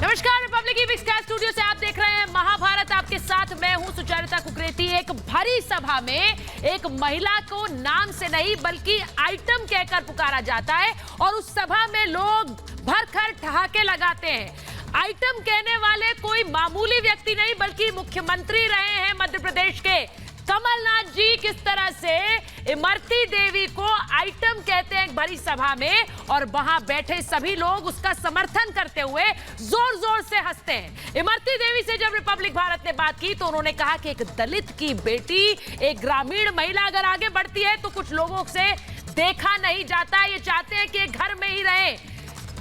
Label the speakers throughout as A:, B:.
A: नमस्कार, रिपब्लिक की big star studio से आप देख रहे हैं महाभारत। आपके साथ मैं हूं सुचरिता कुकरेती। एक भरी सभा में एक महिला को नाम से नहीं बल्कि आइटम कहकर पुकारा जाता है और उस सभा में लोग भरकर ठहाके लगाते हैं। आइटम कहने वाले कोई मामूली व्यक्ति नहीं बल्कि मुख्यमंत्री रहे हैं मध्य प्रदेश के कमलनाथ जी। किस तरह से इमरती देवी को आइटम कहते हैं एक भरी सभा में, और वहां बैठे सभी लोग उसका समर्थन करते हुए जोर जोर से हंसते हैं। इमरती देवी से जब रिपब्लिक भारत ने बात की तो उन्होंने कहा कि एक दलित की बेटी, एक ग्रामीण महिला अगर आगे बढ़ती है तो कुछ लोगों से देखा नहीं जाता। ये चाहते हैं कि घर में ही रहे।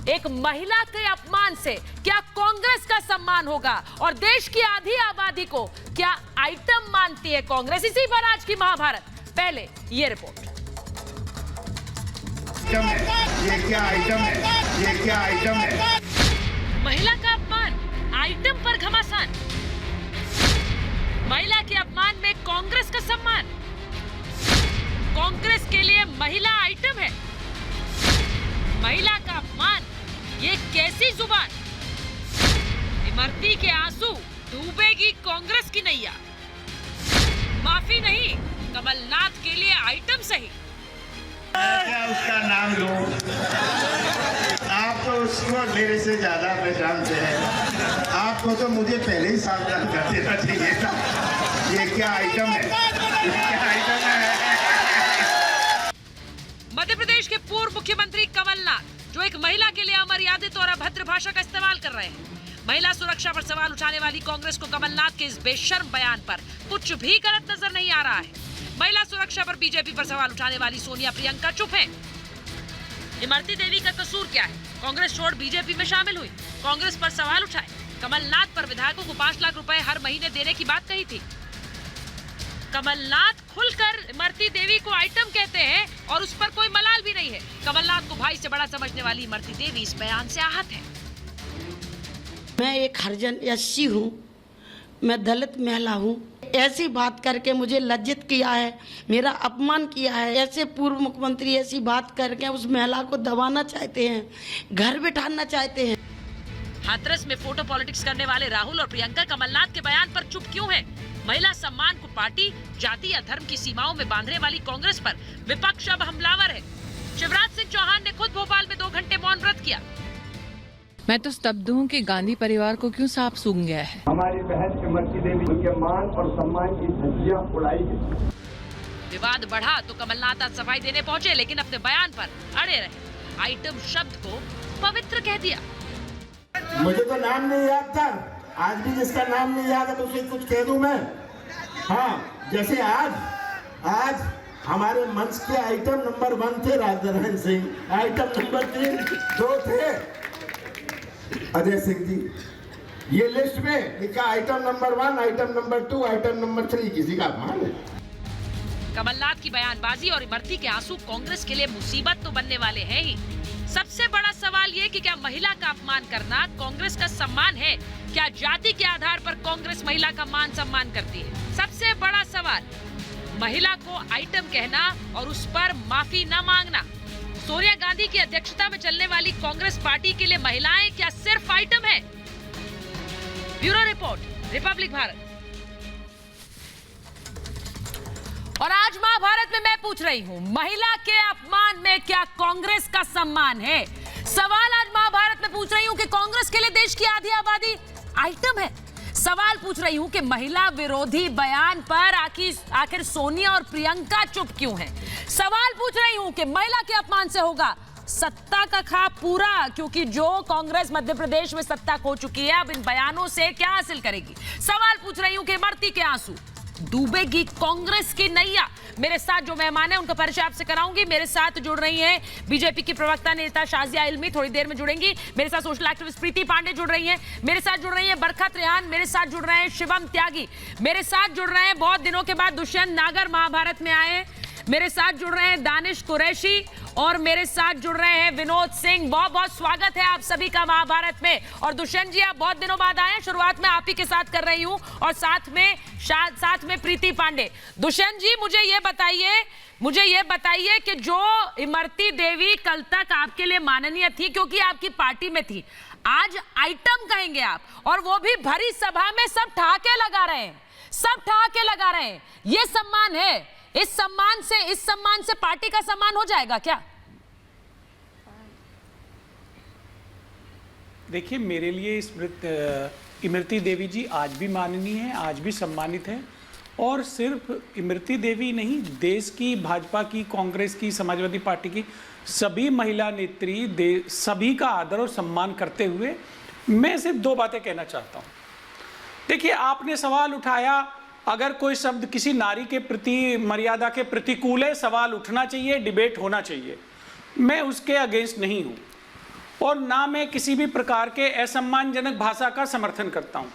A: एक महिला के अपमान से क्या कांग्रेस का सम्मान होगा, और देश की आधी आबादी को क्या आइटम मानती है कांग्रेस? इसी पर आज की महाभारत। पहले ये रिपोर्ट।
B: ये क्या आइटम है? ये क्या आइटम है?
A: महिला का अपमान, आइटम पर घमासान। महिला के अपमान में कांग्रेस का सम्मान। कांग्रेस के लिए महिला आइटम है। महिला का अपमान, ये कैसी जुबान? इमरती के आंसू, डूबेगी कांग्रेस की नैया। माफी नहीं, कमलनाथ के लिए आइटम सही।
B: क्या उसका नाम लो? आप तो उसको मेरे से ज्यादा पहचानते हैं। आपको तो मुझे पहले ही सावधान कर देना चाहिए था। ये क्या आइटम है? ये क्या आइटम है?
A: मध्य प्रदेश के पूर्व मुख्यमंत्री कमलनाथ, जो एक महिला के लिए अमर्यादित और अभद्र भाषा का इस्तेमाल कर रहे हैं। महिला सुरक्षा पर सवाल उठाने वाली कांग्रेस को कमलनाथ के इस बेशर्म बयान पर कुछ भी गलत नजर नहीं आ रहा है। महिला सुरक्षा पर बीजेपी पर सवाल उठाने वाली सोनिया प्रियंका चुप हैं। इमरती देवी का कसूर क्या है? कांग्रेस छोड़ बीजेपी में शामिल हुई, कांग्रेस पर सवाल उठाए। कमलनाथ पर विधायकों को 5 लाख रुपए हर महीने देने की बात कही थी। कमलनाथ खुलकर इमरती देवी को आइटम कहते हैं और उस पर कोई मलाल भी नहीं है। कमलनाथ को भाई से बड़ा समझने वाली इमरती देवी इस बयान से आहत है।
C: मैं एक हरिजन एससी हूँ, मैं दलित महिला हूँ। ऐसी बात करके मुझे लज्जित किया है, मेरा अपमान किया है। ऐसे पूर्व मुख्यमंत्री ऐसी बात करके उस महिला को दबाना चाहते हैं, घर बिठाना चाहते हैं।
A: हाथरस में फोटो पॉलिटिक्स करने वाले राहुल और प्रियंका कमलनाथ के बयान पर चुप क्यों हैं? महिला सम्मान को पार्टी, जाति या धर्म की सीमाओं में बांधने वाली कांग्रेस पर विपक्ष अब हमलावर है। शिवराज सिंह चौहान ने खुद भोपाल में 2 घंटे मौन व्रत किया।
D: मैं तो स्तब्ध हूँ कि गांधी परिवार को क्यों सांप सूंघ गया है।
E: हमारी बहन इमरती देवी के मान और सम्मान की धज्जियां उड़ाई गई।
A: विवाद बढ़ा तो कमलनाथ आज सफाई देने पहुंचे, लेकिन अपने बयान पर अड़े रहे। आइटम शब्द को पवित्र कह दिया।
E: मुझे तो नाम नहीं याद था, आज भी जिसका नाम नहीं याद है तो उसे कुछ कह दूं मैं। हाँ, जैसे आज हमारे मंच के आइटम नंबर 1 थे राजनारायण सिंह, आइटम नंबर 2 थे अजय सिंह जी। ये लिस्ट में लिखा item number 1, item number 2, item number 3। किसी का अपमान है?
A: कमलनाथ की बयानबाजी और इमरती के आंसू कांग्रेस के लिए मुसीबत तो बनने वाले हैं ही। सबसे बड़ा सवाल ये कि क्या महिला का अपमान करना कांग्रेस का सम्मान है? क्या जाति के आधार पर कांग्रेस महिला का मान सम्मान करती है? सबसे बड़ा सवाल, महिला को आइटम कहना और उस पर माफी न मांगना। सोनिया गांधी की अध्यक्षता में चलने वाली कांग्रेस पार्टी के लिए महिलाएं क्या सिर्फ आइटम है? Bureau report, Republic Bharat. और आज महाभारत में मैं पूछ रही हूं, महिला के अपमान में क्या कांग्रेस का सम्मान है? सवाल आज महाभारत में पूछ रही हूं कि कांग्रेस के लिए देश की आधी आबादी आइटम है। सवाल पूछ रही हूं कि महिला विरोधी बयान पर आखिर सोनिया और प्रियंका चुप क्यों हैं? सवाल पूछ रही हूं कि महिला के अपमान से होगा सत्ता का ख्वाब पूरा, क्योंकि जो कांग्रेस मध्य प्रदेश में सत्ता खो चुकी है अब इन बयानों से क्या हासिल करेगी? सवाल पूछ रही हूं कि इमरती के आंसू, डूबेगी कांग्रेस की नैया। मेरे साथ जो मेहमान है उनका परिचय आपसे कराऊंगी। मेरे साथ जुड़ रही हैं बीजेपी की प्रवक्ता नेता शाजिया इल्मी, थोड़ी देर में जुड़ेंगी। मेरे साथ सोशल एक्टिविस्ट प्रीति पांडे जुड़ रही हैं। मेरे साथ जुड़ रही हैं बरखत रेहान। मेरे साथ जुड़ रहे हैं शिवम त्यागी। मेरे साथ जुड़ रहे हैं बहुत दिनों के बाद दुष्यंत नागर महाभारत में आए। मेरे साथ जुड़ रहे हैं दानिश कुरैशी और मेरे साथ जुड़ रहे हैं विनोद सिंह। बहुत बहुत स्वागत है आप सभी का महाभारत में। और दुष्यंत जी, आप बहुत दिनों बाद आए हैं, शुरुआत में आप ही के साथ कर रही हूं और साथ में प्रीति पांडे। दुष्यंत जी, मुझे ये बताइए कि जो इमरती देवी कल तक आपके लिए माननीय थी क्योंकि आपकी पार्टी में थी, आज आइटम कहेंगे आप, और वो भी भरी सभा में सब ठहाके लगा रहे हैं, सब ठहाके लगा रहे हैं। ये सम्मान है, इस सम्मान से पार्टी का सम्मान हो जाएगा क्या?
F: देखिए, मेरे लिए इमरती देवी जी आज भी माननीय है, आज भी सम्मानित है। और सिर्फ इमरती देवी नहीं, देश की, भाजपा की, कांग्रेस की, समाजवादी पार्टी की सभी महिला नेत्री सभी का आदर और सम्मान करते हुए मैं सिर्फ दो बातें कहना चाहता हूँ। देखिए, आपने सवाल उठाया, अगर कोई शब्द किसी नारी के प्रति, मर्यादा के प्रतिकूल है, सवाल उठना चाहिए, डिबेट होना चाहिए। मैं उसके अगेंस्ट नहीं हूँ और ना मैं किसी भी प्रकार के असम्मानजनक भाषा का समर्थन करता हूँ।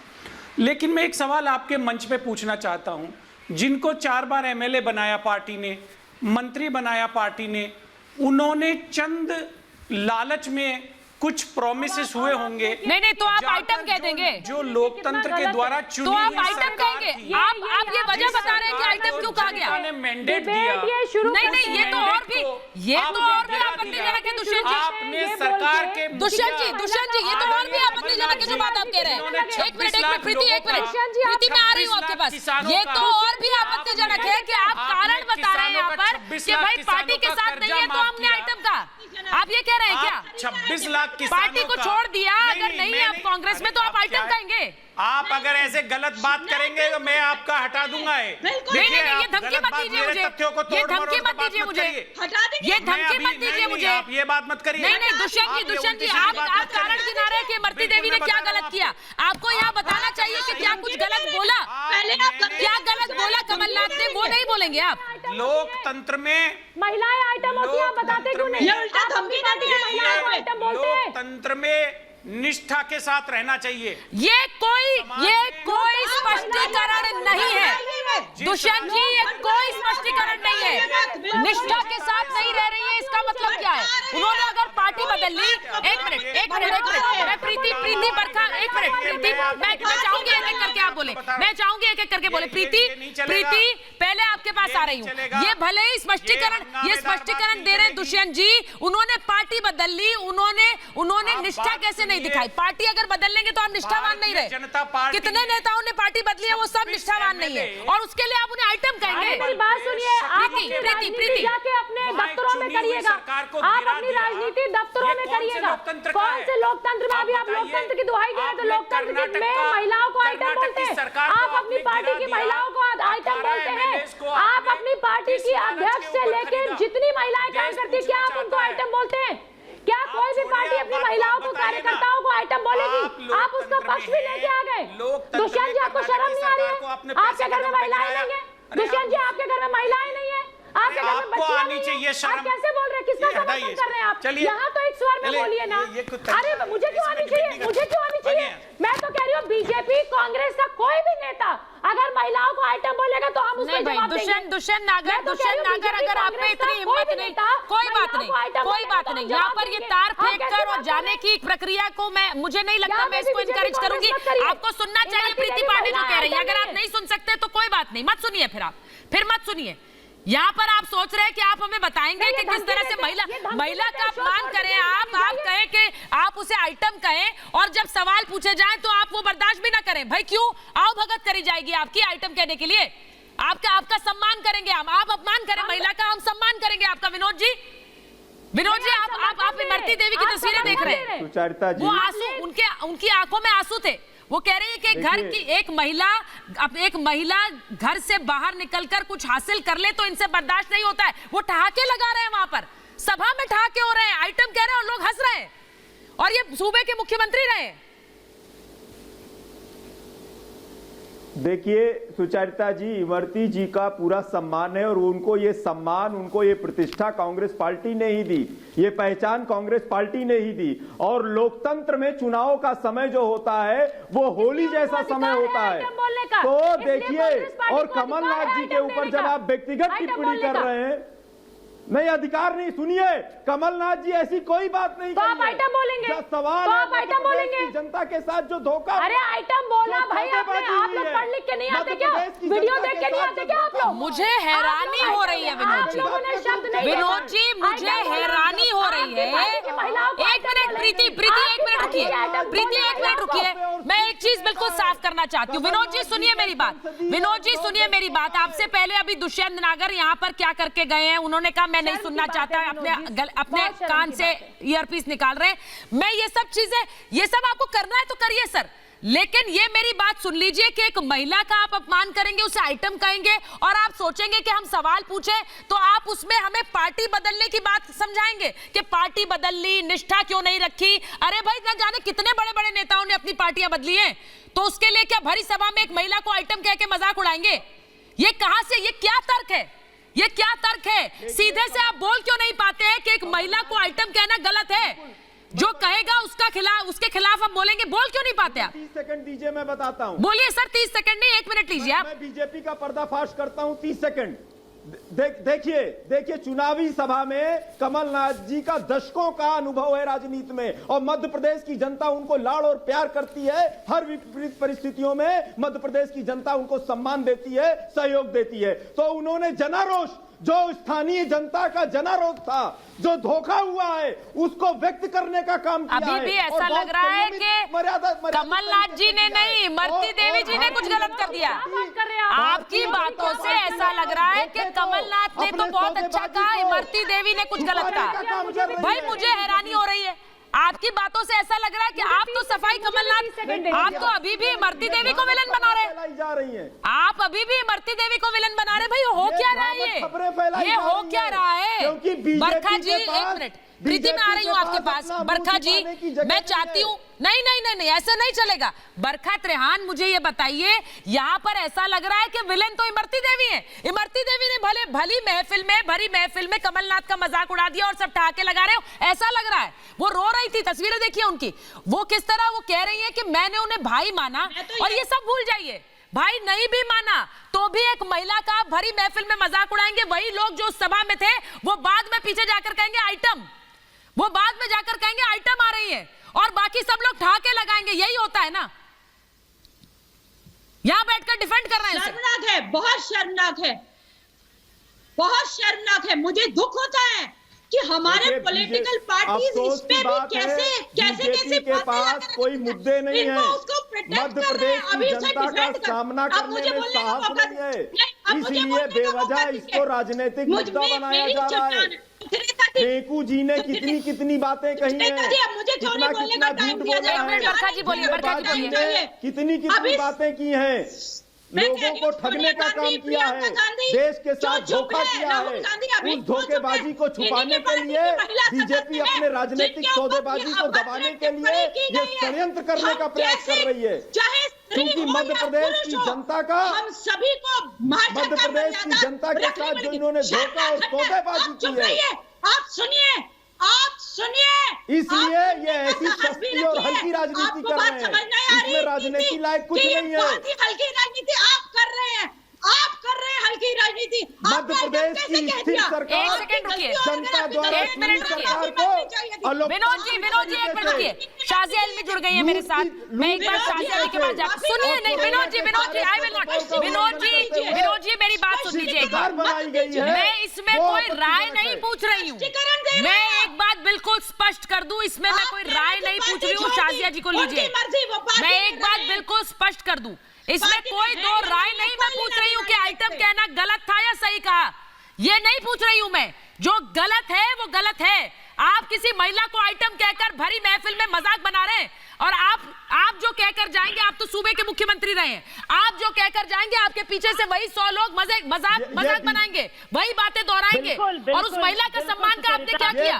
F: लेकिन मैं एक सवाल आपके मंच पे पूछना चाहता हूँ, जिनको 4 बार एमएलए बनाया पार्टी ने, मंत्री बनाया पार्टी ने, उन्होंने चंद लालच में कुछ प्रोमिसेस हुए होंगे।
A: नहीं, तो आप आइटम कह देंगे
F: जो लोकतंत्र के द्वारा चुनी
A: तो आप आइटम कहेंगे। आप ये वजह बता रहे हैं कि आइटम क्यों कहा गया?
F: मैंडेट दिया।
A: नहीं, ये तो और भी आपत्तिजनक है दुष्यंत जी।
F: आपने सरकार के
A: दुष्यंत जी, ये तो और भी आपत्तिजनक है जो बात आप कह रहे हैं। एक मिनट प्रीति, मैं आ रही हूँ आपके पास। ये तो और भी आपत्तिजनक है कि आप कारण बता रहे हैं यहाँ पर कि भाई पार्टी के साथ नहीं है तो हमने आइटम का, आप ये कह रहे हैं क्या?
F: 26 लाख
A: पार्टी को छोड़ दिया, अगर नहीं है आप कांग्रेस में तो आप आइटम कहेंगे।
F: आप अगर ऐसे गलत बात करेंगे तो मैं आपका हटा दूंगा।
A: नहीं, ये धमकी मत दीजिए मुझे, ये धमकी मत दीजिए मुझे, ये धमकी मत दीजिए मुझे।
F: आप ये बात मत करिए।
A: नहीं, दुष्यंत जी, आप कारण गिना रहे हैं कि इमरती देवी ने क्या गलत किया। आपको यहाँ बताना चाहिए कि क्या कुछ गलत बोला, क्या गलत बोला कमलनाथ ने, वो नहीं बोलेंगे आप।
F: लोकतंत्र में
G: महिलाएं आइटम होती है, बताते क्यों नहीं?
F: लोकतंत्र में निष्ठा के साथ रहना चाहिए।
A: ये कोई स्पष्टीकरण नहीं है दुष्यंत जी, ये कोई स्पष्टीकरण नहीं है। निष्ठा के साथ नहीं रह रही है, इसका मतलब क्या है? उन्होंने अगर पार्टी बदल ली, एक मिनट, मैं प्रीति बरखा, एक मिनट प्रीति, मैं चाहूंगी एक-एक करके आप बोले, मैं चाहूंगी एक-एक करके बोले। प्रीति पहले आपके पास आ रही हूँ। ये भले ही स्पष्टीकरण दे रहे हैं दुष्यंत जी, उन्होंने पार्टी बदल ली, उन्होंने निष्ठा कैसे नहीं दिखाई? पार्टी अगर बदल लेंगे तो आप निष्ठावान नहीं रहे। कितने नेताओं ने पार्टी बदली है, वो सब निष्ठावान नहीं है, और उसके लिए आप उन्हें आइटम कहेंगे?
G: मेरी बात सुनिए, आप प्रीति जाके अपने दफ्तरों में करिएगा, आप अपनी राजनीति दफ्तरों में करिएगा। कौन से लोकतंत्र में? अभी आप लोकतंत्र की दुहाई दे रहे हैं तो लोकतंत्र में महिलाओं को आइटम बोलते हैं। आप अपनी पार्टी की महिलाओं को आइटम बोलते हैं। आप अपनी पार्टी की अध्यक्ष से लेकर जितनी महिलाएं काम करती है, क्या आप उनको आइटम बोलते हैं? क्या कोई भी पार्टी अपनी महिलाओं को, कार्यकर्ताओं को आइटम बोलेगी? आप उसका पक्ष भी लेके आ गए। दुष्यंत जी, आपको शर्म नहीं आ रही है? आपके घर में महिलाएं नहीं है? दुष्यंत जी, आपके घर में महिलाएं नहीं है? आपके घर में बच्चियां नहीं है? आप कैसे बोल रहे हैं? किसका समर्थन कर रहे हैं आप? यहाँ तो एक स्वर में बोलिए ना। अरे मुझे क्यों आनी चाहिए? मुझे क्यों आनी चाहिए? मैं तो कह रही हूँ, बीजेपी, कांग्रेस का कोई भी नेता अगर महिलाओं को आइटम बोलेगा तो हम उसको जवाब देंगे।
A: दुष्यंत नागर, अगर आप में इतनी हिम्मत नहीं, कोई बात नहीं। यहाँ पर ये तार फेंक कर और जाने की प्रक्रिया को मुझे नहीं लगता मैं इसको इनकरेज करूंगी। आपको सुनना चाहिए प्रीति पांडे जो कह रही है। अगर आप नहीं सुन सकते तो कोई बात नहीं, मत सुनिए, फिर मत सुनिए। यहाँ पर आप सोच रहे हैं कि आप हमें बताएंगे कि किस तरह से महिला का अपमान करें। आप कहें कि आप उसे आइटम कहें, और जब सवाल पूछे जाएं तो आप वो बर्दाश्त भी ना करें। भाई क्यों? आओ भगत करी जाएगी आपकी आइटम कहने के लिए। आपका सम्मान करेंगे हम, आप अपमान करें महिला का, हम सम्मान करेंगे आपका। विनोद जी, आप इमरती देवी की तस्वीरें देख रहे हैं, वो आंसू, उनकी आंखों में आंसू थे। वो कह रही है कि घर की एक महिला घर से बाहर निकलकर कुछ हासिल कर ले तो इनसे बर्दाश्त नहीं होता है। वो ठहाके लगा रहे हैं, वहां पर सभा में ठहाके हो रहे हैं, आइटम कह रहे हैं और लोग हंस रहे हैं, और ये सूबे के मुख्यमंत्री रहे हैं।
H: देखिए सुचरिता जी, इमरती जी का पूरा सम्मान है, और उनको ये सम्मान, उनको ये प्रतिष्ठा कांग्रेस पार्टी ने ही दी, ये पहचान कांग्रेस पार्टी ने ही दी। और लोकतंत्र में चुनाव का समय जो होता है वो होली जैसा समय होता है। तो देखिए, और कमलनाथ जी के ऊपर जब आप व्यक्तिगत टिप्पणी कर रहे हैं, नहीं, अधिकार नहीं। सुनिए, कमलनाथ जी ऐसी कोई बात नहीं
G: तो आप
H: कही है।
G: आइटम बोलेंगे?
H: जो सवाल
G: तो
H: है
G: आप आइटम
H: मध्य प्रदेश
G: बोलेंगे?
H: की जनता के साथ जो धोखा,
G: अरे आइटम बोला
H: जो
G: भाई आपने,
H: धोखेबाजी
G: आप
H: हुई
G: लोग
H: है,
G: पढ़ लिख के नहीं आते
H: मध्य
G: क्या?
H: प्रदेश की
G: वीडियो
H: जनता
G: देख
H: के
G: के नहीं
H: साथ
G: आते क्या आप लोग?
A: मुझे हैरानी हो रही है विनोद जी।
G: आप लोगों ने शब्द नहीं
A: विनोद जी, मुझे हैरानी हो रही है। एक मिनट प्रीति, प्रीति एक मिनट रुकिए, प्रीति एक मिनट रुकिए। मैं एक चीज बिल्कुल साफ करना चाहती हूँ। विनोद जी सुनिए मेरी बात, विनोद जी सुनिए मेरी बात। आपसे पहले अभी दुष्यंत नागर यहाँ पर क्या करके गए हैं, उन्होंने कहा मैं नहीं सुनना चाहता, अपने कान से ईयरपीस निकाल रहे हैं। मैं ये सब चीजें, ये सब आपको करना है तो करिए सर, लेकिन ये मेरी बात सुन लीजिए कि एक महिला का आप अपमान करेंगे, उसे आइटम कहेंगे और आप सोचेंगे कि हम सवाल पूछे तो आप उसमें हमें पार्टी बदलने की बात समझाएंगे कि पार्टी बदल ली, निष्ठा क्यों नहीं रखी। अरे भाई, न जाने कितने बड़े बड़े नेताओं ने अपनी पार्टियां बदली हैं, तो उसके लिए क्या भरी सभा में एक महिला को आइटम कह के मजाक उड़ाएंगे? ये कहां से, ये क्या तर्क है, ये क्या तर्क है? सीधे से आप बोल क्यों नहीं पाते हैं कि एक महिला को आइटम कहना गलत है? जो कहेगा उसके खिलाफ हम बोलेंगे, बोल क्यों नहीं पाते आप?
H: 30 सेकंड दीजिए, मैं बताता हूं।
A: बोलिए सर, 30 सेकंड नहीं, 1 मिनट लीजिए आप।
H: मैं बीजेपी का पर्दाफाश करता हूं, 30 सेकंड। देखिए, चुनावी सभा में कमलनाथ जी का दशकों का अनुभव है राजनीति में, और मध्य प्रदेश की जनता उनको लाड़ और प्यार करती है। हर विपरीत परिस्थितियों में मध्य प्रदेश की जनता उनको सम्मान देती है, सहयोग देती है। तो उन्होंने जनारोष, जो स्थानीय जनता का जनारोध था, जो धोखा हुआ है, उसको व्यक्त करने का काम किया है।
A: अभी भी ऐसा लग रहा है कि कमलनाथ जी ने नहीं, इमरती देवी जी ने कुछ गलत कर दिया। आपकी बातों से ऐसा लग रहा है कि कमलनाथ ने तो बहुत अच्छा कहा, इमरती देवी ने कुछ गलत कहा। भाई मुझे हैरानी हो रही है, आपकी बातों से ऐसा लग रहा है कि आप तो सफाई कमलनाथ, आप तो अभी भी इमरती देवी को विलन बना रहे हैं। आप अभी भी इमरती देवी को विलन बना रहे। भाई हो क्या रहा है, ये हो क्या रहा है? बरखा जी एक मिनट, प्रीति मैं आ रही हूँ आपके पास। बरखा जी, मैं चाहती हूँ, नहीं नहीं नहीं नहीं, ऐसे नहीं चलेगा। बरखा त्रेहान, मुझे ये बताइए, यहाँ पर ऐसा लग रहा है कि विलेन तो इमरती देवी है। इमरती देवी ने भरी महफिल में कमलनाथ का मजाक उड़ा दिया और सब ठहाके लगा रहे हो, ऐसा लग रहा है। वो रो रही थी, तस्वीरें देखिए उनकी, वो किस तरह वो कह रही है कि मैंने उन्हें भाई माना, और ये सब भूल जाइए, भाई नहीं भी माना तो भी एक महिला का भरी महफिल में मजाक उड़ाएंगे। वही लोग जो सभा में थे वो बाद में पीछे जाकर कहेंगे आइटम, वो बाद में जाकर कहेंगे आइटम आ रही है, और बाकी सब लोग ठहाके लगाएंगे। यही होता है ना, यहां बैठकर डिफेंड कर रहे हैं।
I: शर्मनाक है, बहुत शर्मनाक है, बहुत शर्मनाक है। मुझे दुख होता है कि हमारे पॉलिटिकल पार्टीज इस पे भी कैसे
H: के पास कोई मुद्दे नहीं है। मध्य प्रदेश की जनता का सामना करने में साहस नहीं है, इसीलिए बेवजह इसको राजनीतिक मुद्दा बनाया जा रहा है। फेंकू जी ने कितनी बातें कही हैं, कितना झूठ बोला है, कितनी बातें की हैं, लोगों को ठगने का काम किया है, देश के साथ धोखा किया है। उस धोखेबाजी को छुपाने के लिए बीजेपी अपने राजनीतिक सौदेबाजी को दबाने के लिए ये षड्यंत्र करने का प्रयास कर रही है। क्योंकि मध्य प्रदेश की जनता का,
I: हम सभी को
H: मध्य प्रदेश की जनता के साथ जो इन्होंने धोखा और सौदेबाजी की है,
I: आप सुनिए,
H: इसलिए ये ऐसी सस्ती और हल्की राजनीति कर रहे हैं, इसमें राजनीति लायक कुछ नहीं है।
I: हल्की राजनीति आप कर रहे हैं, हल्की राजनीति।
H: मध्य प्रदेश की स्थिर सरकार जनता द्वारा सरकार को
A: विनोद जी एक मिनट रुकिए, शाजिया इल्मी जुड़ गई है मेरे साथ, मैं एक बार शाजिया जी के पास जा, सुनिए नहीं Vinod ji I will not, Vinod ji मेरी बात सुन लीजिए एक बार। मैं इसमें कोई राय नहीं पूछ रही हूँ, मैं एक बात बिल्कुल स्पष्ट कर दूं, इसमें मैं कोई राय नहीं पूछ रही हूँ। शाजिया जी को लीजिए, मैं एक बात बिल्कुल स्पष्ट कर दूं, इसमें कोई दो राय नहीं मैं पूछ रही हूँ कि आइटम कहना गलत था या सही कहा, ये नहीं पूछ रही हूँ मैं। जो गलत है वो गलत है। आप किसी महिला को आइटम कहकर भरी महफिल में मजाक बना रहे हैं, और आप जो कहकर जाएंगे, आप तो सूबे के मुख्यमंत्री रहे हैं, आप जो कहकर जाएंगे आपके पीछे से वही 100 लोग मजाक बनाएंगे, वही बातें दोहराएंगे। और उस महिला का सम्मान का आपने क्या किया,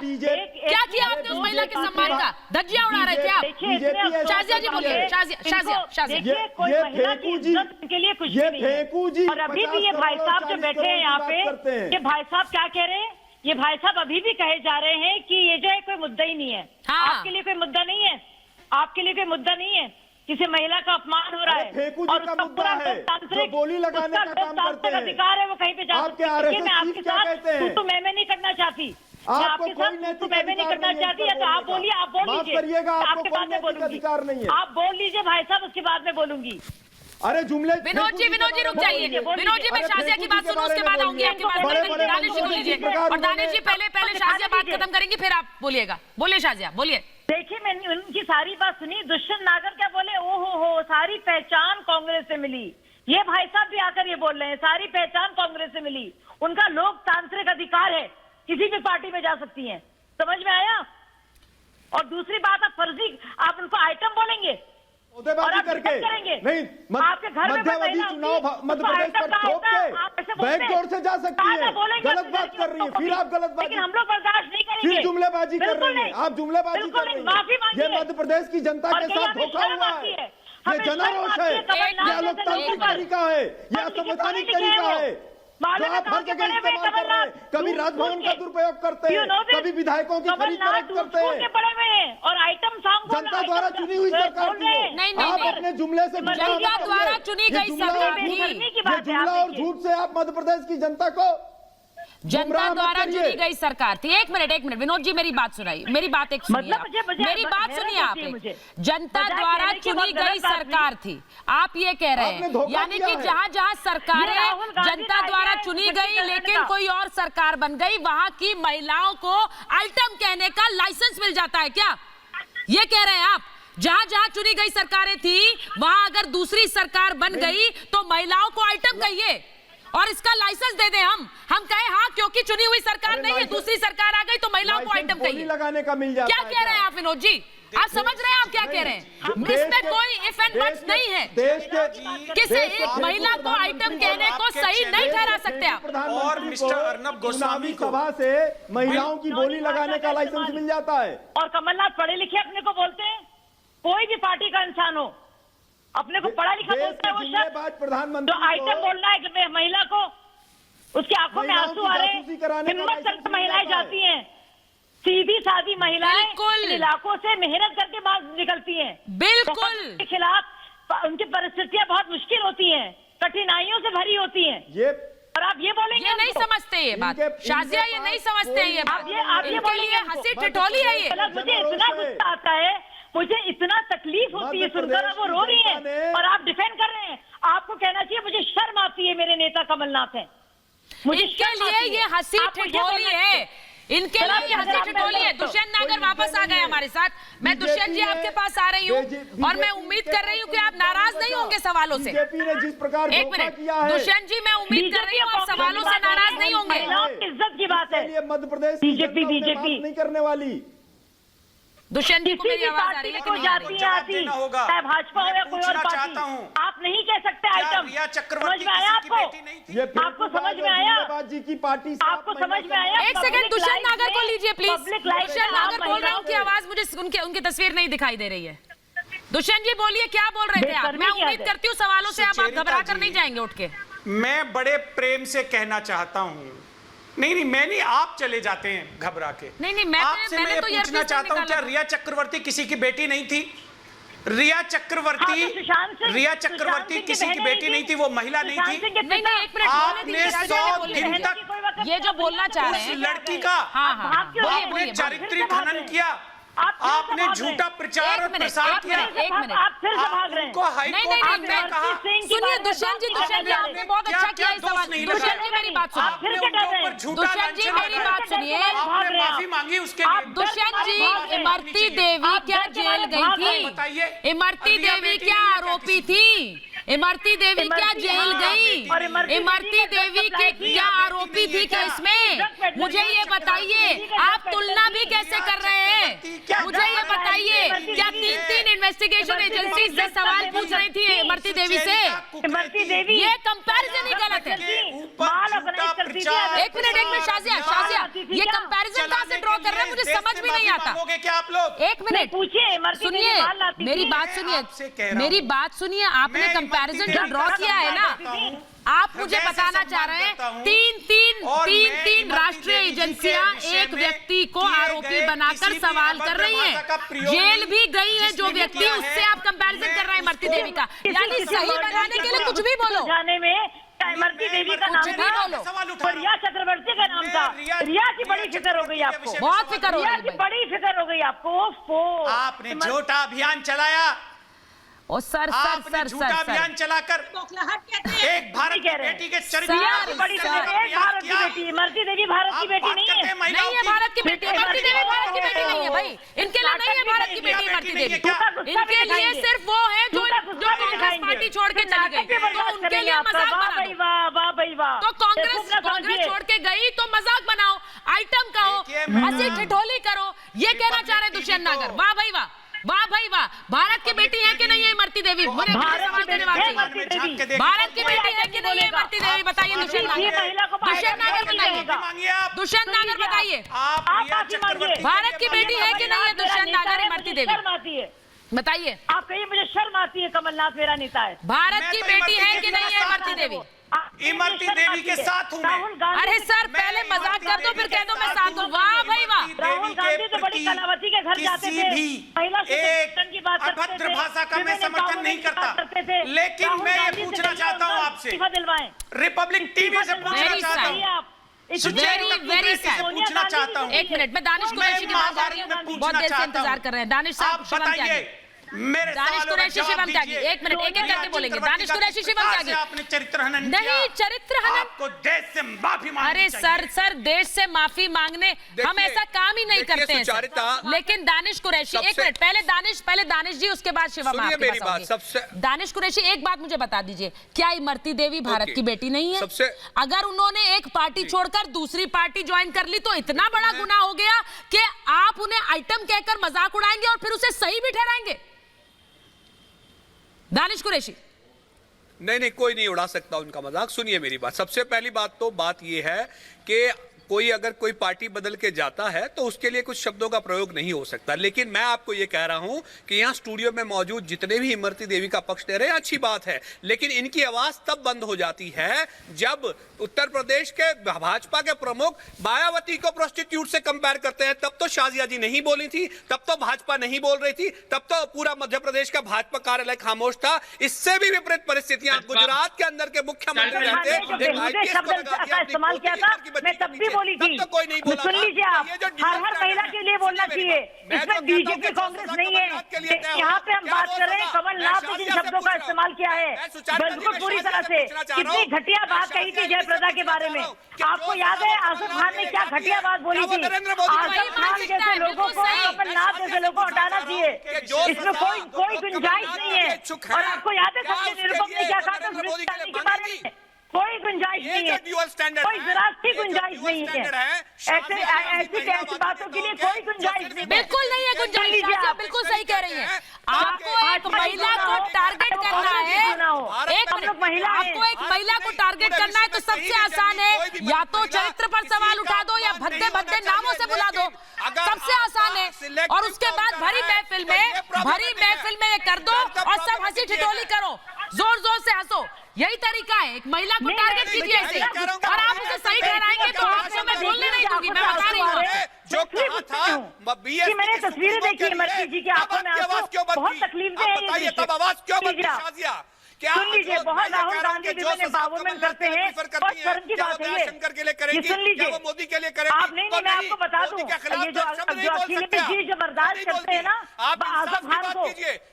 A: आपने उस महिला के सम्मान का धज्जियां उड़ा रहे थे आप। शाजिया जी बोलिए, शाजिया।
J: और अभी भी ये भाई साहब जो बैठे हैं यहाँ पे, ये भाई साहब क्या कह रहे हैं, ये भाई साहब अभी भी कहे जा रहे हैं कि ये जो है कोई मुद्दा ही नहीं है।
A: हाँ।
J: आपके लिए कोई मुद्दा नहीं है, आपके लिए कोई मुद्दा नहीं है। किसी महिला का अपमान हो रहा है
H: फेकू जी का मुद्दा है, जो बोली लगाने का काम करते हैं,
J: अधिकार है वो कहीं पे जा
H: आपके
J: सकते हैं।
H: RSS
J: मैं आपके
H: क्या कहते हैं?
J: साथ मैं नहीं करना चाहती,
H: आपको कोई नैतिक
J: मैं नहीं करना चाहती है, तो आप बोलिए, आप बोल
H: माफ
J: लीजिए,
H: करिएगा, आपको
J: आपके
H: कोई
J: बाद में
H: नैतिक
J: बोलूंगी,
H: अधिकार नहीं है।
J: आप बोल लीजिए भाई साहब, उसके बाद में बोलूंगी।
H: अरे जुमले
A: विनोद जी रुक जाइए। विनोद जी मैं शाजिया की बात सुनूं, उसके बाद आऊंगी आपके पास। दानिश जी को लीजिए और दानिश जी पहले शाजिया बात खत्म करेंगी, फिर आप बोलिएगा। बोलिए शाजिया, बोलिए।
J: देखिए मैंने उनकी सारी बात सुनी। दुष्यंत नागर क्या बोले, ओ हो सारी पहचान कांग्रेस से मिली। ये भाई साहब भी आकर ये बोल रहे हैं सारी पहचान कांग्रेस से मिली। उनका लोकतांत्रिक अधिकार है, किसी भी पार्टी में जा सकती हैं। समझ में आया? और दूसरी बात, आप फर्जी आप उनको आइटम बोलेंगे और आप
H: करके
J: करेंगे
H: नहीं,
J: आपके घर में
H: मध्यावधि चुनाव मध्य प्रदेश पर थोप के बैकडोर से जा सकती है। गलत बात कर रही है, फिर आप गलतबाजी,
J: हम लोग बर्दाश्त नहीं करेंगे,
H: फिर जुमलेबाजी कर रही है, आप जुमलेबाजी कर रही है। ये मध्य प्रदेश की जनता के साथ धोखा हुआ है, ये जनारोष है, ये अलोकतांत्रिक तरीका है, ये असंवैधानिक तरीका है जो आप हर जगह इस्तेमाल कर रहे हैं। कभी राजभवन का दुरुपयोग करते हैं, कभी विधायकों की खरीद फरोख्त करते हैं।
J: और आइटम सॉन्ग
H: जनता द्वारा चुनी हुई सरकार थी वो। आप अपने जुमले से
A: जनता द्वारा चुनी गई सरकार थी।
H: ये जुमला और झूठ से आप मध्य प्रदेश की जनता को
A: जनता द्वारा चुनी गई सरकार थी। एक मिनट विनोद जी मेरी बात सुनाइए, मेरी बात एक सुनिए, मेरी बात सुनिए आप। जनता द्वारा चुनी गई सरकार थी, आप ये कह रहे हैं, यानी कि जहां जहां सरकारें जनता द्वारा चुनी गई लेकिन कोई और सरकार बन गई, वहां की महिलाओं को आइटम कहने का लाइसेंस मिल जाता है क्या? ये कह रहे हैं आप? जहां जहां चुनी गई सरकारें थी वहां अगर दूसरी सरकार बन गई तो महिलाओं को आइटम कहिए और इसका लाइसेंस दे दें। हम कहें हाँ क्योंकि चुनी हुई सरकार नहीं है, दूसरी सरकार आ गई तो महिलाओं को आइटम कहिए।
H: लगाने का मिल जाता
A: क्या कह रहे हैं आप विनोद जी? आप समझ रहे हैं आप क्या कह रहे हैं? इसमें कोई इफ एंड बट्स नहीं है। किसी एक महिला को आइटम कहने को सही नहीं ठहरा सकते आप।
H: और मिस्टर अर्नब गोस्वामी सभा से महिलाओं की बोली लगाने का लाइसेंस मिल जाता है।
J: और कमलनाथ पढ़े लिखे अपने को बोलते हैं, कोई भी पार्टी का इंसान हो अपने को पढ़ा लिखा बोलता है वो शख्स।
H: प्रधानमंत्री
J: तो आइटम बोलना है कि महिला को, उसकी आंखों में आंसू आ रहे हैं, हिम्मत करके महिलाएं जाती हैं, सीधी सादी महिलाएं इलाकों से मेहनत करके बाहर निकलती हैं।
A: बिल्कुल
J: के खिलाफ उनकी परिस्थितियां बहुत मुश्किल होती हैं, कठिनाइयों से भरी होती हैं।
H: ये
J: और आप ये बोलेंगे,
A: ये नहीं समझते ये बात शाजिया, ये नहीं समझते हैं ये बात।
J: आप ये बोलिए
A: हंसी ठिठोली है ये।
J: मुझे इतना गुस्सा आता है, मुझे इतना तकलीफ होती है सुनकर, वो रो रही है और आप डिफेंड कर रहे हैं। आपको कहना चाहिए मुझे शर्म आती है, मेरे नेता कमलनाथ हैं,
A: इनके लिए ये हंसी ठिठोली है, इनके लिए ये हंसी ठिठोली है। दुष्यंत नागर वापस आ गए हमारे साथ। मैं दुष्यंत जी आपके पास आ रही हूँ और मैं उम्मीद कर रही हूँ कि आप नाराज नहीं होंगे सवालों से।
H: जिस प्रकार
A: एक मिनट दुष्यंत जी, मैं उम्मीद कर रही हूँ आप सवालों से नाराज नहीं होंगे।
J: इज्जत की बात है,
H: मध्य प्रदेश
J: बीजेपी
H: नहीं करने वाली।
A: दुष्यंत जी को मेरी आवाज आ रही है कि नहीं आ रही?
J: चाहे भाजपा हो या कोई और पार्टी, आप नहीं कह सकते आइटम। समझ में आया आपको? आपको समझ में आया?
H: की पार्टी
J: आपको समझ में आया?
A: एक सेकंड दुष्यंत नागर को लीजिए प्लीज। दुष्यंत नागर बोल रहे हैं, उनकी आवाज मुझे उनकी तस्वीर नहीं दिखाई दे रही है। दुष्यंत जी बोलिए, क्या बोल रहे थे आप? मैं उम्मीद करती हूँ सवालों से आप घबरा कर नहीं जाएंगे उठ के।
F: मैं बड़े प्रेम से कहना चाहता हूँ, नहीं मैं नहीं, आप चले जाते हैं घबरा के।
A: नहीं मैं
F: आपसे मैं
A: तो
F: पूछना चाहता हूं, क्या रिया चक्रवर्ती किसी की बेटी नहीं थी? रिया चक्रवर्ती किसी की बेटी नहीं थी, वो महिला नहीं थी। आपने 100 दिन तक
A: ये जो बोलना चाह रहे हैं
F: उस लड़की का आपने चारित्रिक खनन किया, आपने झूठा प्रचार और प्रसार किया।
A: एक मिनट,
J: आप फिर से भाग रहे हैं।
A: सुनिए दुष्यंत जी आपने बहुत अच्छा किया इस सवाल। दुष्यंत जी मेरी बात सुनिए, दुष्यंत जी मेरी बात सुनिए।
F: आपने माफी मांगी उसके लिए।
A: दुष्यंत जी, इमरती देवी क्या जेल गई थी? इमरती देवी क्या आरोपी थी? इमरती देवी क्या जेल गई? इमरती देवी के क्या आरोपी थी केस में? मुझे ये बताइए। आप तुलना भी कैसे कर रहे हैं? मुझे ये बताइए, क्या 3 इन्वेस्टिगेशन एजेंसी से सवाल पूछ रही थी इमरती देवी से? ये कंपैरिजन ही गलत है। एक मिनट शाजिया, ये कंपैरिजन कहाँ से ड्रॉ कर रहे हैं? मुझे समझ भी नहीं आता।
F: क्या आप लोग
A: एक मिनट सुनिए, मेरी बात सुनिए, आपने कंपैरिजन कंपैरिजन जो ड्रॉ किया है ना, आप मुझे बताना चाह रहे हैं तीन राष्ट्रीय एजेंसियां एक व्यक्ति को आरोपी बनाकर सवाल कर रही हैं, जेल भी गई है जो व्यक्ति, उससे आप कंपैरिजन कर रहे हैं इमरती देवी का। यानी सही बनाने के लिए कुछ भी बोलो।
J: जाने में इमरती देवी का नाम था, रिया चक्रवर्ती का नाम था। रिया की बड़ी फिक्र हो गई आपको,
A: बहुत फिक्र हो
J: रिया की बड़ी फिक्र हो गई आपको।
K: आपने झूठा अभियान चलाया,
A: और सर
K: झूठा अभियान चलाकर एक भारत की बेटी के चरित्र
J: बड़ी भारत की बेटी इमरती देवी भारत की बेटी नहीं है।
A: नहीं है भारत की बेटी, इमरती देवी भारत की बेटी नहीं है भाई, इनके लिए नहीं है भारत की बेटी इमरती देवी, इनके लिए सिर्फ वो है जो कांग्रेस पार्टी छोड़ के चली गई, तो उनके लिए मजाक बना दो।
J: वाह भाई वाह,
A: तो कांग्रेस छोड़ के गई तो मजाक बनाओ, आइटम कहो, हंसी ठिठोली करो, ये कहना चाह रहे दुष्यंत नागर। वाह भाई वाह, वाह भाई वाह। भारत की बेटी है कि नहीं है इमरती देवी? मुझे सवाल देने वाले भारत की बेटी है कि नहीं है इमरती देवी? बताइए दुष्यंत नागर, दुष्यंत नागर बताइए, दुष्यंत नागर बताइए, भारत की बेटी है कि नहीं है दुष्यंत नागर इमरती देवी? बताइए।
J: आप कहिए मुझे शर्म आती है, कमलनाथ मेरा नेता है।
A: भारत की बेटी है कि नहीं है इमरती देवी?
K: इमरती देवी के साथ हूं मैं।
A: अरे सर पहले मजाक कर दो फिर कह दो मैं साथ हूं। वाह भाई वाह।
J: राहुल गांधी तो बड़ी कलावती के घर जाते थे, महिला सशक्तिकरण की बात करते थे,
K: अभद्र भाषा का मैं समर्थन नहीं करता, लेकिन मैं ये पूछना चाहता हूं आपसे, रिपब्लिक टीवी से पूछना चाहता हूं,
A: वेरी सैड
K: पूछना चाहता हूं।
A: एक मिनट, मैं दानिश कुरैशी की बात कर रही हूं, बहुत देर से इंतजार कर रहे हैं। दानिश साहब शिवम त्यागी, दानिश कुरैशी शिवम त्यागी, एक मिनट एक एक करके बोलेंगे। दानिश कुरैशी शिवम त्यागी,
K: आपने चरित्र हनन
A: नहीं चरित्र हनन,
K: आपको देश से माफी मांगनी
A: अरे सर देश से माफी मांगने हम ऐसा काम ही नहीं करते हैं सर। लेकिन दानिश कुरैशी, एक मिनट, पहले दानिश जी, उसके बाद शिवम आपके पास आऊंगी। दानिश कुरैशी एक बात मुझे बता दीजिए, क्या इमरती देवी भारत की बेटी नहीं है? अगर उन्होंने एक पार्टी छोड़कर दूसरी पार्टी ज्वाइन कर ली तो इतना बड़ा गुनाह हो गया कि आप उन्हें आइटम कहकर मजाक उड़ाएंगे और फिर उसे सही भी ठहराएंगे? दानिश कुरैशी,
L: नहीं कोई नहीं उड़ा सकता उनका मजाक। सुनिए मेरी बात, सबसे पहली बात यह है कि अगर कोई पार्टी बदल के जाता है तो उसके लिए कुछ शब्दों का प्रयोग नहीं हो सकता। लेकिन मैं आपको यह कह रहा हूं कि यहां स्टूडियो में मौजूद जितने भी इमरती देवी का पक्ष ले रहे हैं, अच्छी बात है, लेकिन इनकी आवाज तब बंद हो जाती है जब उत्तर प्रदेश के भाजपा के प्रमुख मायावती को प्रोस्टिट्यूट से कंपेयर करते हैं। तब तो शाजिया जी नहीं बोली थी, तब तो भाजपा नहीं बोल रही थी, तब तो पूरा मध्य प्रदेश का भाजपा कार्यालय खामोश था। इससे भी विपरीत परिस्थितियां गुजरात के अंदर के मुख्यमंत्री रहते
J: बोली थी,
L: तो कोई नहीं बोला।
J: सुन लीजिए आप, हर महिला के लिए बोलना चाहिए, इसमें बीजेपी कांग्रेस नहीं है। यहाँ पे हम बात कर रहे हैं कमलनाथ ने जिन शब्दों का इस्तेमाल किया है बिल्कुल पूरी तरह से, कितनी घटिया बात कही थी जयप्रदा के बारे में। आपको याद है आजम खान ने क्या घटिया बात बोली थी? आजम खान जैसे लोगों को, कमलनाथ जैसे लोगों को हटाना चाहिए, इसमें कोई गुंजाइश नहीं है। और आपको याद है संजय निरुपम ने क्या कहा था स्मृति ईरानी के बारे में? कोई गुंजाइश नहीं है, कोई जरा सी गुंजाइश नहीं है, ऐसी बातों के लिए कोई गुंजाइश नहीं,
A: बिल्कुल नहीं है गुंजाइश। आप बिल्कुल सही कह रही हैं। आपको एक महिला को टारगेट करना है, आपको एक महिला को टारगेट करना है तो सबसे आसान है या तो चरित्र पर सवाल उठा दो या भद्दे भद्दे नामों से बुला दो, सबसे आसान है। और उसके बाद भरी महफिल में ये कर दो और सब हंसी ठिठोली करो, जोर जोर से हंसो, यही तरीका है। एक महिला को टारगेट कीजिए ऐसे, और आप उसे सही ठहराएंगे तो आपको मैं बोलने नहीं दूंगी, मैं बता रही हूँ।
K: जो कहा था
J: मैंने तस्वीरें देखी इमरती जी की आंखों में आंसू, बहुत तकलीफ है।
K: तब आवाज क्यों बंद शाजिया?
J: सुन लीजिए, बहुत राहुल गांधी विभिन्न एम्पावरमेंट करते हैं, बहुत शर्म की बात है ये सुन लीजिए।
K: वो मोदी के लिए करेंगे।
J: आप नहीं, मैं आपको बता दूं, ये जो अखिलेश जी जो बर्दाश्त करते हैं ना आजम खान को,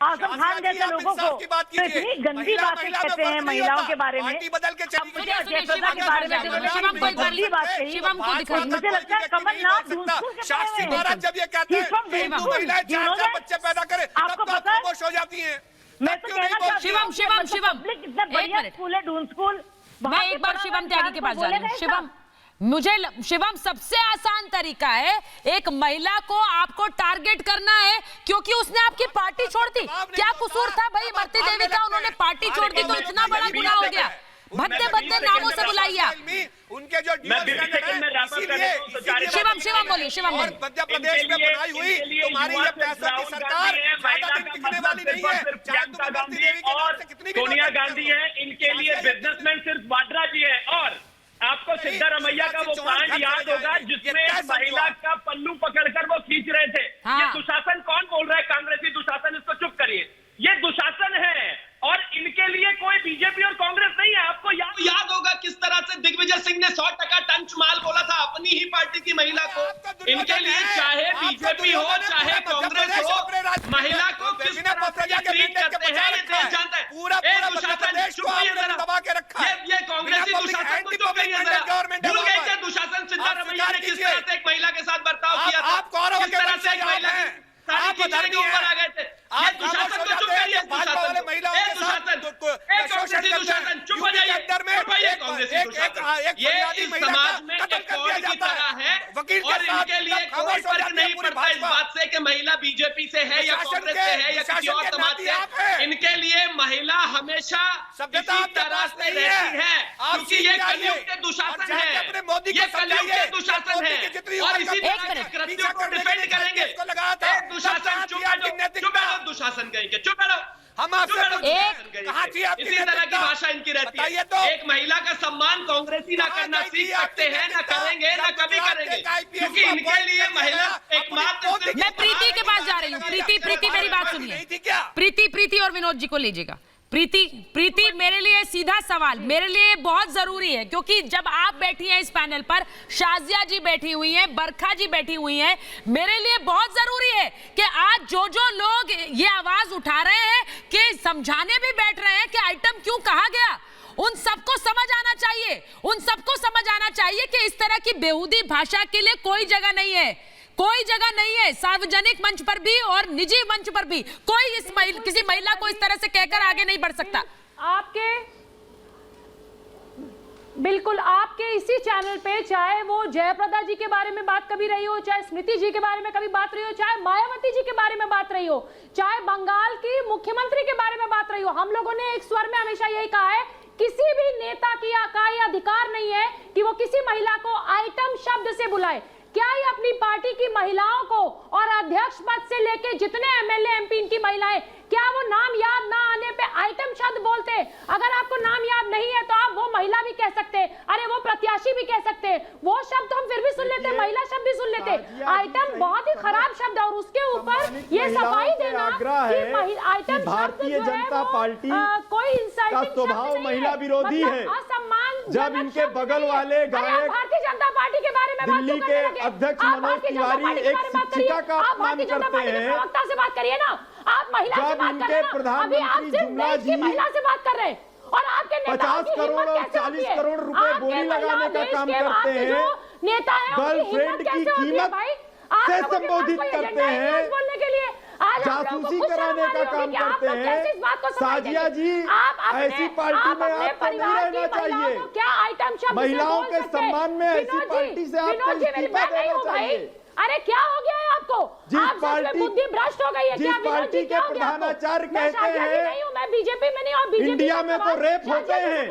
J: आजम खान जैसे लोगों को, तो इतनी गंदी बातें कहते हैं महिलाओं के बारे में, जयप्रदा के बारे में गंदी बात कही। मुझे लगता है कमलनाथ
K: शास्त्री महाराज जब ये कहते हैं बच्चे पैदा करे
J: आपको पता है
K: खामोश हो जाती है।
J: मैं तो कहना चाहती हूं
A: शिवम
J: कितना बढ़िया स्कूल है दून स्कूल।
A: मैं एक बार शिवम त्यागी के पास जा रही हूं। शिवम सबसे आसान तरीका है एक महिला को आपको टारगेट करना है क्योंकि उसने आपकी पार्टी छोड़ दी। क्या कसूर था भाई इमरती देवी का? उन्होंने पार्टी छोड़ दी तो इतना बड़ा गुनाह हो गया। भद्दे भद्दे नामों से बुलाइए
K: उनके जो
A: शिवम बोलिए। शिवम बोलिए।
K: मध्य प्रदेश में बनाई हुई तुम्हारी ये पैसों की सरकार टिकने वाली नहीं है।
M: सोनिया गांधी बीजेपी और कांग्रेस नहीं है। आपको याद होगा किस तरह से दिग्विजय सिंह ने 100% टंच माल बोला था अपनी ही पार्टी की महिला को। इनके लिए चाहे बीजेपी हो चाहे कांग्रेस हो, महिला को किस तरह से ट्रीट करते हैं ये देश जानता है। ये कांग्रेसी दुशासन को चुप करिए जरा। भूल गए क्या दुशासन सिद्धार्थ रमैया ने किस तरह से एक महिला के साथ बर्ताव किया था? किस तरह से एक महिला सारी खिचड़ी के ऊपर आ गए थे। ये दुशासन को चुप करिए। दुशासन चुप हो जाइए। कांग्रेसी दुशासन ये इस समाज में एक कौड़ की तरह है और इनके लिए कोई फर्क नहीं पड़ता इस बात से कि महिला बीजेपी से है या कांग्रेस से है या किसी और समाज से। इनके लिए महिला हमेशा इसी तरह से रहती है क्योंकि ये कलयुग के दुशासन है। ये कलयुग के दुशासन है और इसी तरह के कृत्यों को डिफेंड करेंगे। दुशासन चुप है। दुशासन कहेंगे चुप है। हम आपसे इसी तरह की भाषा इनकी रहती है। तो एक महिला का सम्मान कांग्रेसी ना करना सीख सकते हैं, ना करेंगे, ना कभी करेंगे क्योंकि इनके लिए महिला एकमात्र।
A: मैं प्रीति के पास जा रही हूँ। प्रीति मेरी बात सुनिए। प्रीति और विनोद जी को लीजिएगा। प्रीति मेरे लिए सीधा सवाल, मेरे लिए बहुत जरूरी है क्योंकि जब आप बैठी हैं इस पैनल पर, शाजिया जी बैठी हुई हैं, बरखा जी बैठी हुई हैं, मेरे लिए बहुत जरूरी है कि आज जो लोग ये आवाज उठा रहे हैं कि समझाने भी बैठ रहे हैं कि आइटम क्यों कहा गया, उन सबको समझ आना चाहिए। उन सबको समझ आना चाहिए कि इस तरह की बेहूदी भाषा के लिए कोई जगह नहीं है। कोई जगह नहीं है सार्वजनिक मंच पर भी और निजी मंच पर भी। कोई किसी महिला को इस तरह से कहकर आगे नहीं बढ़ सकता।
G: बिल्कुल आपके इसी चैनल पे चाहे वो जयप्रदा जी के बारे में बात कभी रही हो, चाहे स्मृति जी के बारे में कभी बात रही हो, चाहे मायावती जी के बारे में बात रही हो, चाहे बंगाल की मुख्यमंत्री के बारे में बात रही हो, हम लोगों ने एक स्वर में हमेशा यही कहा है किसी भी नेता की अधिकार नहीं है कि वो किसी महिला को आइटम शब्द से बुलाए। क्या ये अपनी पार्टी की महिलाओं को और अध्यक्ष पद से लेके जितने एमएलए एमपी इनकी महिलाएं, क्या वो नाम याद ना आने पे आइटम शब्द बोलते? अगर आपको नाम याद नहीं है तो आप वो महिला भी कह सकते, अरे वो प्रत्याशी भी कह सकते, वो शब्द हम फिर भी सुन लेते, महिला शब्द भी सुन लेते। आइटम बहुत ही खराब शब्द है और उसके ऊपर ये सफाई देना कि आइटम
H: भारतीय जनता पार्टी
G: कोई इंसल्टिंग
H: का स्वभाव महिला विरोधी है।
G: असम्मान
H: जब इनके बगल वाले गायक
G: भारतीय जनता पार्टी के बारे में
H: दिल्ली के अध्यक्ष मनोज तिवारी एक शिक्षिका का अपमान करते हैं,
G: से बात करिए ना। आप महिला से बात कर रहे हैं,
H: प्रधानमंत्री जुमला जी
G: महिला से बात कर रहे हैं और आपके
H: 50 करोड़ और 40 करोड़ रुपए बोली लगाने का काम करते हैं, गर्लफ्रेंड की कीमत से संबोधित करते हैं, जासूसी कराने का काम करते हैं। साजिया जी ऐसी पार्टी में आपको नहीं रहना चाहिए।
G: क्या आइटम शब्द
H: महिलाओं के सम्मान में ऐसी पार्टी से आपको इस्तीफा देना चाहिए।
G: अरे क्या हो गया है आपको?
H: जिस पार्टी
G: बुद्धि भ्रष्ट हो गई है।
H: जिस पार्टी के प्रधानाचार्य कहते हैं
G: मैं बीजेपी में नहीं और
H: इंडिया में तो रेप होते हैं,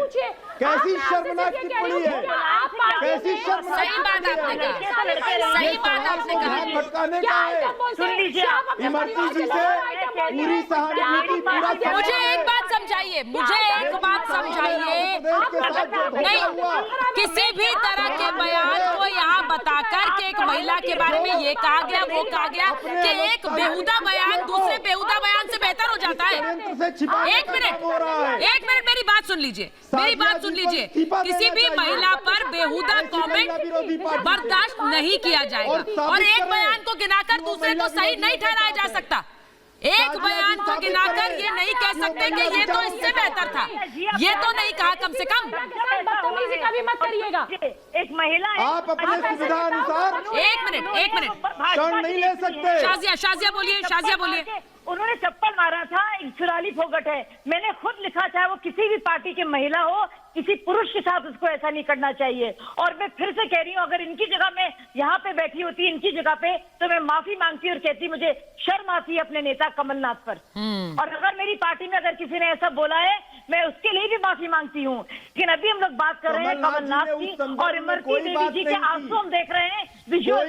H: कैसी शर्मनाक टिप्पणी है, कैसी शर्मनाक।
A: सही बात आपने कहा, सही बात आपने कहा।
H: भटकाने का है। इमरती जी से पूरी सहानुभूति, पूरा
A: मुझे एक बात समझाइए, मुझे एक बात समझाइए। नहीं, किसी भी तरह के बयान को यहाँ बताकर के एक महिला के बारे में ये कहा गया वो कहा गया कि एक बेहुदा बयान दूसरे बेहुदा बयान से बेहतर हो जाता है। एक मिनट मेरी बात सुन लीजिए, मेरी बात सुन लीजिए। किसी भी महिला पर बेहुदा कमेंट बर्दाश्त नहीं किया जाएगा और एक बयान को गिनाकर दूसरे को सही नहीं ठहराया जा सकता। एक बयान को गिनाकर ये नहीं कह सकते कि ये तो इससे बेहतर था, ये तो नहीं कहा कम से कम।
G: बदतमीजी का भी मत करिएगा।
J: एक महिला
H: आप अपने सुविधा अनुसार
A: एक मिनट
H: क्षण नहीं ले सकते।
A: शाजिया बोलिए, शाजिया बोलिए।
J: उन्होंने चप्पल मारा था, एक चुराली फोगट है। मैंने खुद लिखा, चाहे वो किसी भी पार्टी की महिला हो, किसी पुरुष के साथ उसको ऐसा नहीं करना चाहिए। और मैं फिर से कह रही हूँ, अगर इनकी जगह मैं यहाँ पे बैठी होती इनकी जगह पे, तो मैं माफी मांगती और कहती मुझे शर्म आती है अपने नेता कमलनाथ पर। और अगर मेरी पार्टी में अगर किसी ने ऐसा बोला है, मैं उसके लिए भी माफी मांगती हूँ। लेकिन अभी हम लोग बात कर रहे हैं कमलनाथ की और इमरती देवी जी के आंसू हम देख रहे हैं विजुअल।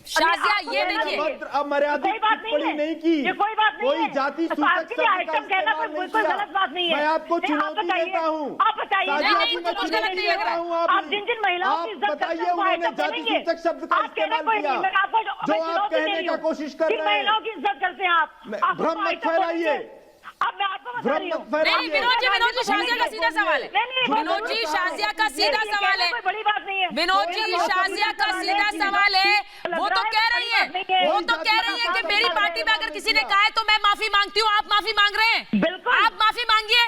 A: शाजिया ये देखिए,
H: अमर्यादित टिप्पणी नहीं की,
J: ये कोई बात नहीं
H: कोई
J: है।
H: जाति सूचक शब्द
J: आइटम कहना कोई गलत बात नहीं है।
H: मैं आपको चुनौती देता हूँ,
J: आप बताइए, आप जिन जिन महिलाओं की इज्जत करते हैं वो आइटम करेंगे।
H: सूचक शब्द का इस्तेमाल किया, जो आप कहने का कोशिश कर रहे हैं।
J: महिलाओं की इज्जत करते हैं आप,
H: भ्रम मत फैलाइए।
J: अब मैं आपको बता रही हूँ।
A: नहीं विनोद जी शाजिया का सीधा सवाल है। विनोद जी शाजिया का सीधा सवाल है।
J: बड़ी बात नहीं है।
A: विनोद जी शाजिया का सीधा सवाल है। वो तो कह रही है कि मेरी पार्टी में अगर किसी ने कहा है तो मैं माफी मांगती हूँ। आप माफी मांग रहे हैं?
J: बिल्कुल।
A: आप माफी मांगिए।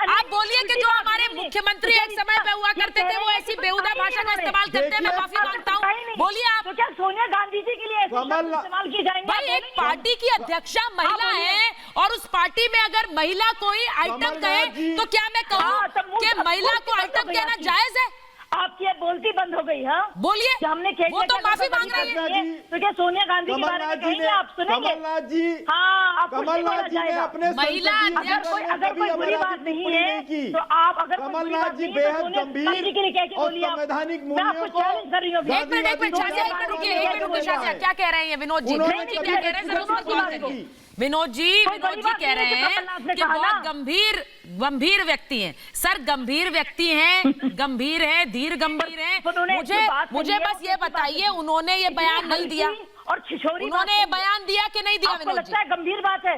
A: आप बोलिए कि जो हमारे मुख्यमंत्री एक समय पे हुआ करते थे वो ऐसी बेहुदा भाषा का इस्तेमाल करते हैं, मैं माफी मांगता हूँ। बोलिए आप।
J: तो क्या सोनिया गांधी जी के लिए इस्तेमाल की जाएंगे?
A: भाई एक पार्टी की अध्यक्षा महिला है और उस पार्टी में अगर महिला कोई आइटम कहे तो क्या मैं कहूँ कि महिला को आइटम कहना जायज है?
J: आपकी बोलती बंद हो गई। हाँ
A: बोलिए।
J: हमने
A: वो तो माफी मांग रही है।
J: तो क्या सोनिया गांधी के बारे में कहेंगे आप? सुनेंगे
H: कमलनाथ जी।
J: हाँ आप
H: कमलनाथ जी ने अपने
A: महिला
J: अगर कोई बुरी बात नहीं है तो आप अगर
H: कमलनाथ जी बेहद गंभीर और संवैधानिक मूल्यों को
A: एक मिनट शाजिया क्या कह रहे हैं विनोद जी? क्या कह रहे हैं विनोद जी कह रहे हैं कि बहुत गंभीर व्यक्ति हैं सर, गंभीर व्यक्ति हैं, गंभीर है, धीर गंभीर है। मुझे बस ये बताइए उन्होंने ये बयान नहीं दिया
J: और
A: उन्होंने ये बयान दिया कि नहीं दिया? विनोद जी
J: गंभीर बात है।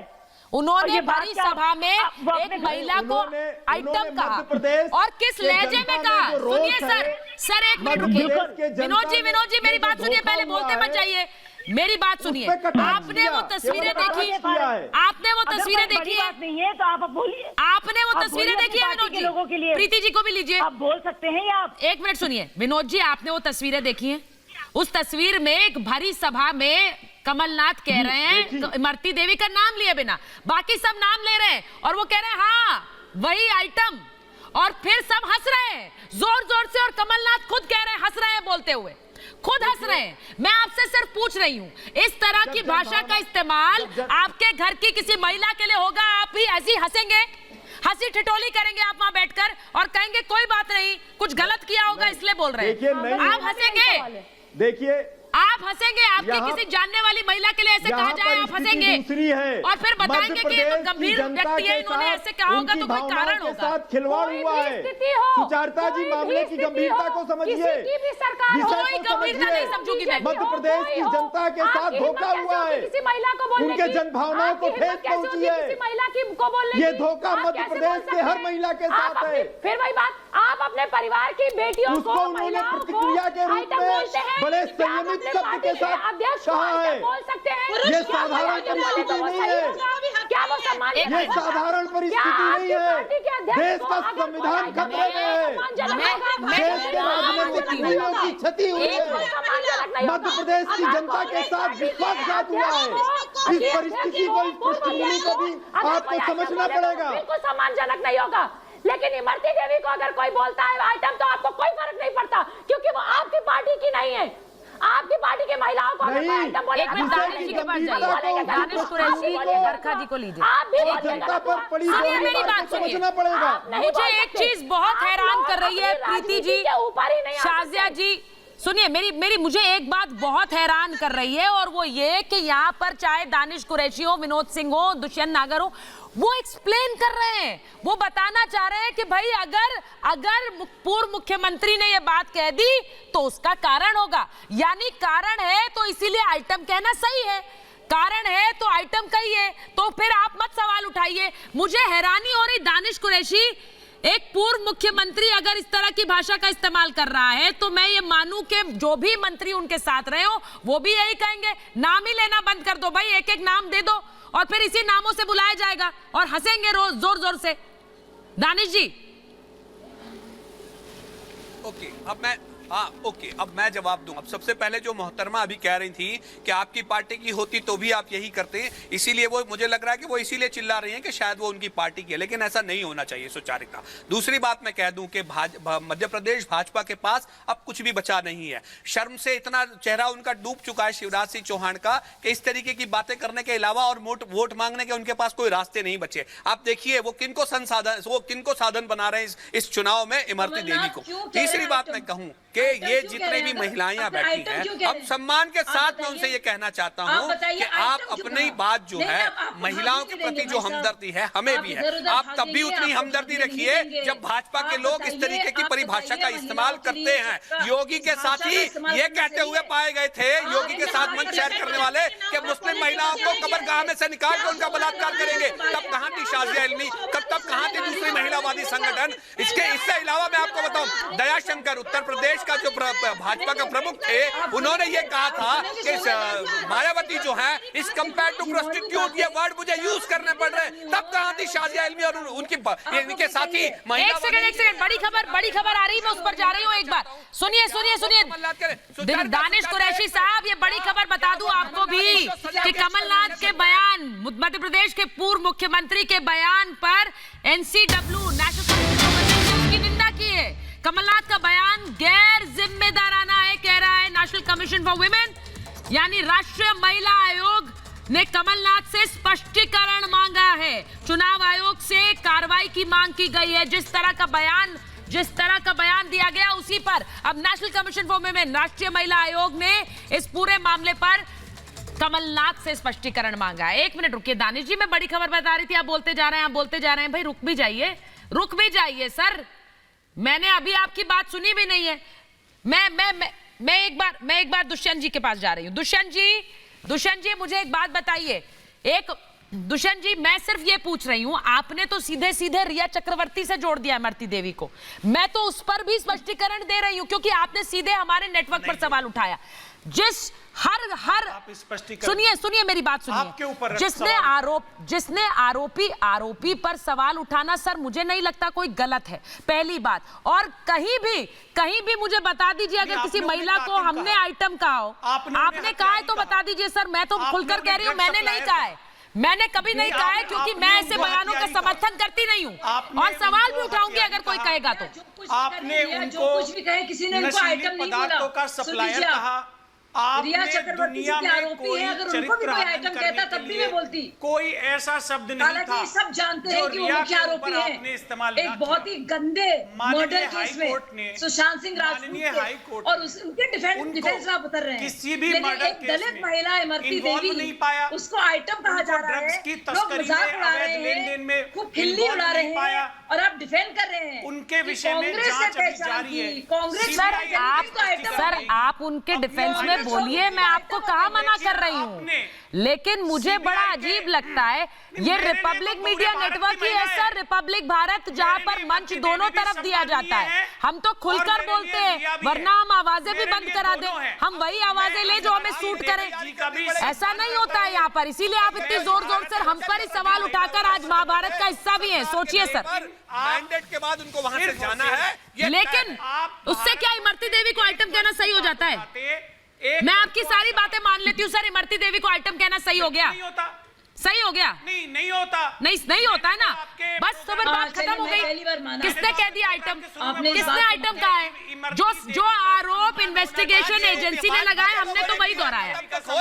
A: उन्होंने बड़ी सभा में एक महिला को आइटम कहा और किस लहजे में कहा? सुनिए सर एक मिनट रुकिए। विनोद जी मेरी बात सुनिए, पहले बोलते मत जाइए, मेरी बात सुनिए। आपने वो तस्वीरें देखी? आपने वो तस्वीरें देखी है?
J: नहीं है तो आप बोलिए।
A: आपने वो तस्वीरें देखी है विनोद जी?
J: लोगों के लिए
A: प्रीति जी को भी लीजिए।
J: आप बोल सकते हैं या आप?
A: एक मिनट सुनिए विनोद जी, आपने वो तस्वीरें देखी हैं? उस तस्वीर में एक भरी सभा में कमलनाथ कह रहे हैं इमरती देवी का नाम लिए बिना, बाकी सब नाम ले रहे हैं और वो कह रहे हैं हाँ वही आइटम, और फिर सब हंस रहे हैं जोर जोर से, और कमलनाथ खुद कह रहे हैं हंस रहे हैं, बोलते हुए खुद हंस रहे हैं। मैं आपसे सिर्फ पूछ रही हूँ इस तरह की भाषा का इस्तेमाल आपके घर की किसी महिला के लिए होगा? आप भी ऐसी हंसेंगे, हंसी ठिठोली करेंगे आप वहां बैठकर और कहेंगे कोई बात नहीं, कुछ गलत किया होगा इसलिए बोल रहे हैं? आप हंसेंगे?
H: देखिए
A: आप हंसेंगे? आपके किसी जानने वाली महिला के लिए ऐसे कहा जाए आप हंसेंगे और फिर बताएंगे कि ये तो गंभीर व्यक्ति है, इन्होंने ऐसे कहा होगा तो कोई कारण होगा।
H: साथ खिलवाड़ हुआ है। सुचारिता जी मामले की गंभीरता को समझिए।
A: कोई गंभीरता नहीं समझूंगी मैं।
H: मध्य प्रदेश की जनता के साथ धोखा हुआ है,
G: किसी महिला को बोलने
H: उनके जनभावनाओं को ठेस पहुंची है।
G: किसी महिला की को बोलने
H: ये धोखा मध्य प्रदेश के हर महिला के साथ है।
G: फिर वही बात, आप अपने परिवार की बेटियों को,
H: उन्होंने प्रतिक्रिया के रूप में बड़े संयमित शब्द के साथ कहा है।
G: बोल सकते हैं
H: ये साधारण परिस्थिति नहीं है,
G: क्या वो सम्मान?
H: ये साधारण परिस्थिति नहीं है। देश का संविधान खतरे में है, देश के राजनीतिक मूल्यों की क्षति हुई है, मध्य प्रदेश की जनता के साथ विश्वासघात हुआ है। इस परिस्थिति को, इस पृष्ठभूमि को भी आपको समझना पड़ेगा।
G: बिल्कुल सम्मानजनक नहीं होगा, लेकिन इमरती देवी को अगर कोई बोलता है आइटम तो आपको कोई फर्क नहीं पड़ता, क्योंकि वो आपकी पार्टी की नहीं है। आपकी पार्टी के महिलाओं को अगर आइटम बोले,
A: दानिश जी के पास जाइए, दानिश कुरैशी बरखा जी को लीजिए। सुनिए मेरी बात सुनिए, मुझे एक चीज बहुत हैरान कर रही है प्रीति जी, शाजिया जी, सुनिए मेरी मुझे एक बात बहुत हैरान कर रही है और वो ये कि यहाँ पर चाहे दानिश कुरैशी हो, विनोद सिंह हो, दुष्यंत नागर हो, वो एक्सप्लेन कर रहे हैं, वो बताना चाह रहे हैं कि भाई अगर पूर्व मुख्यमंत्री ने ये बात कह दी तो उसका कारण होगा, यानी कारण है तो इसीलिए आइटम कहना सही है, कारण है तो आइटम कहिए, तो फिर आप मत सवाल उठाइए। मुझे हैरानी हो रही, दानिश कुरैशी एक पूर्व मुख्यमंत्री अगर इस तरह की भाषा का इस्तेमाल कर रहा है तो मैं ये मानूं कि जो भी मंत्री उनके साथ रहे हो वो भी यही कहेंगे, नाम ही लेना बंद कर दो भाई, एक एक नाम दे दो और फिर इसी नामों से बुलाया जाएगा और हंसेंगे रोज जोर जोर से। दानिश जी
L: ओके, अब मैं जवाब दूं। अब सबसे पहले जो मोहतरमा अभी कह रही थी कि आपकी पार्टी की होती तो भी आप यही करते हैं, इसीलिए वो, मुझे लग रहा है कि वो इसीलिए चिल्ला रही हैं कि शायद वो उनकी पार्टी की है, लेकिन ऐसा नहीं होना चाहिए सुचारिता। दूसरी बात मैं कह दूं कि मध्य प्रदेश भाजपा के पास अब कुछ भी बचा नहीं है। शर्म से इतना चेहरा उनका डूब चुका है शिवराज सिंह चौहान का कि इस तरीके की बातें करने के अलावा और वोट मांगने के उनके पास कोई रास्ते नहीं बचे। आप देखिए वो किनको साधन बना रहे हैं इस चुनाव में इमरती देवी को। तीसरी बात मैं कहूं कि कि ये जितने भी महिलाएं यहाँ बैठी हैं, अब सम्मान के साथ मैं उनसे ये कहना चाहता हूँ कि आप अपनी बात जो है महिलाओं के प्रति जो हमदर्दी है हमें भी है, आप तब भी उतनी हमदर्दी रखिए जब भाजपा के लोग इस तरीके की परिभाषा का इस्तेमाल करते हैं। योगी के साथी ये कहते हुए पाए गए थे, योगी के साथ मंच शेयर करने वाले, कि मुस्लिम महिलाओं को कब्रगाह में से निकाल कर उनका बलात्कार करेंगे। तब कहां थी शाजिया इल्मी, तब कहां थी दूसरी महिलावादी संगठन? इससे अलावा मैं आपको बताऊं, दयाशंकर उत्तर प्रदेश का जो भाजपा का प्रमुख थे, उन्होंने ये कहा था कि मायावती जो है इस कंपेयर टू प्रोस्टिट्यूट, ये वर्ड मुझे यूज करने पड़ रहे हैं। तब कहां थी शाजिया इल्मी और उनके साथी?
A: एक सेकंड, बड़ी खबर आ रही, मैं उस पर जा रही हूँ। एक बार सुनिए दानिश कुरैशी साहब, ये बड़ी खबर बता दूं आपको भी कि कमलनाथ के बयान, मध्य प्रदेश के पूर्व मुख्यमंत्री के बयान पर एनसीडब्ल्यू नेशनल कमीशन की निंदा की है। कमलनाथ का बयान गैर जिम्मेदाराना है, कह रहा है नेशनल कमीशन फॉर वुमेन, यानी राष्ट्रीय महिला आयोग ने कमलनाथ से स्पष्टीकरण मांगा है। चुनाव आयोग से कार्रवाई की मांग की गई है। जिस तरह का बयान दिया गया उसी पर अब नेशनल कमीशन फॉर वुमेन, राष्ट्रीय महिला आयोग ने इस पूरे मामले पर कमलनाथ से स्पष्टीकरण मांगा है। एक मिनट रुकिए दानिश जी, मैं बड़ी खबर बता रही थी, आप बोलते जा रहे हैं भाई, रुक भी जाइए सर, मैंने अभी आपकी बात सुनी भी नहीं है। मैं एक बार दुष्यंत जी के पास जा रही हूँ। दुष्यंत जी मुझे एक बात बताइए, दुष्यंत जी मैं सिर्फ ये पूछ रही हूं, आपने तो सीधे रिया चक्रवर्ती से जोड़ दिया इमरती देवी को, मैं तो उस पर भी स्पष्टीकरण दे रही हूं क्योंकि आपने सीधे हमारे नेटवर्क पर सवाल उठाया। सुनिए मेरी बात सुनिए, जिसने आरोपी पर सवाल उठाना सर मुझे नहीं लगता कोई गलत है, पहली बात। और कहीं भी मुझे बता दीजिए अगर किसी महिला को हमने आइटम कहा हो, आपने कहा है तो बता दीजिए सर, मैं तो खुलकर कह रही हूँ मैंने नहीं कहा है, मैंने कभी नहीं कहा है क्योंकि मैं ऐसे बयानों का समर्थन करती नहीं हूँ और सवाल भी उठाऊंगी अगर कोई कहेगा तो।
K: आपने उनको कुछ भी कहे, किसी ने उनको आइटम नहीं बोला, का सप्लायर कहा, रिया चक्रवर्ती के आरोपी है, अगर उनको भी कोई आइटम कहता तब भी मैं बोलती। कोई ऐसा शब्द नहीं था, सब जानते हैं कि वो मुख्य आरोपी हैं एक बहुत ही गंदे मर्डर केस में, सुशांत सिंह राजपूत, और उनके डिफेंस में आप उतर रहे हैं। लेकिन एक दलित महिला इमरती देवी, उसको आइटम कहा जा रहा है, लोग मजाक उड़ा रहे हैं, खूब खिल्ली उड़ा रहे हैं और आप डिफेंड कर रहे हैं
F: उनके विषय में जांच अभी जारी है।
A: कांग्रेस सर आप उनके डिफेंस में बोलिए, मैं आपको कहाँ मना कर रही हूँ, लेकिन मुझे बड़ा अजीब लगता है ये रिपब्लिक मीडिया नेटवर्क ही है सर, रिपब्लिक भारत, जहाँ पर मंच दोनों तरफ दिया जाता है। हम तो खुलकर बोलते हैं, वरना हम आवाजें भी बंद करा दें, हम वही आवाजें ले जो हमें सूट करे, ऐसा नहीं होता है यहाँ पर। इसीलिए आप इतनी जोर से हम पर ही सवाल उठाकर आज महाभारत का हिस्सा भी है। सोचिए सर,
L: मैंडेट के बाद उनको वहां से जाना है,
A: लेकिन उससे क्या इमरती देवी को आइटम कहना सही हो जाता है? मैं आपकी सारी बातें मान लेती हूँ सर, इमरती देवी को आइटम कहना सही हो गया, सही हो गया?
F: नहीं होता,
A: नहीं होता है ना, बस तो फिर बात खत्म हो गई। किसने कह दिया आइटम? किसने आइटम कहा है? जो आरोप इन्वेस्टिगेशन एजेंसी ने लगाए हमने तो वही दोहराया,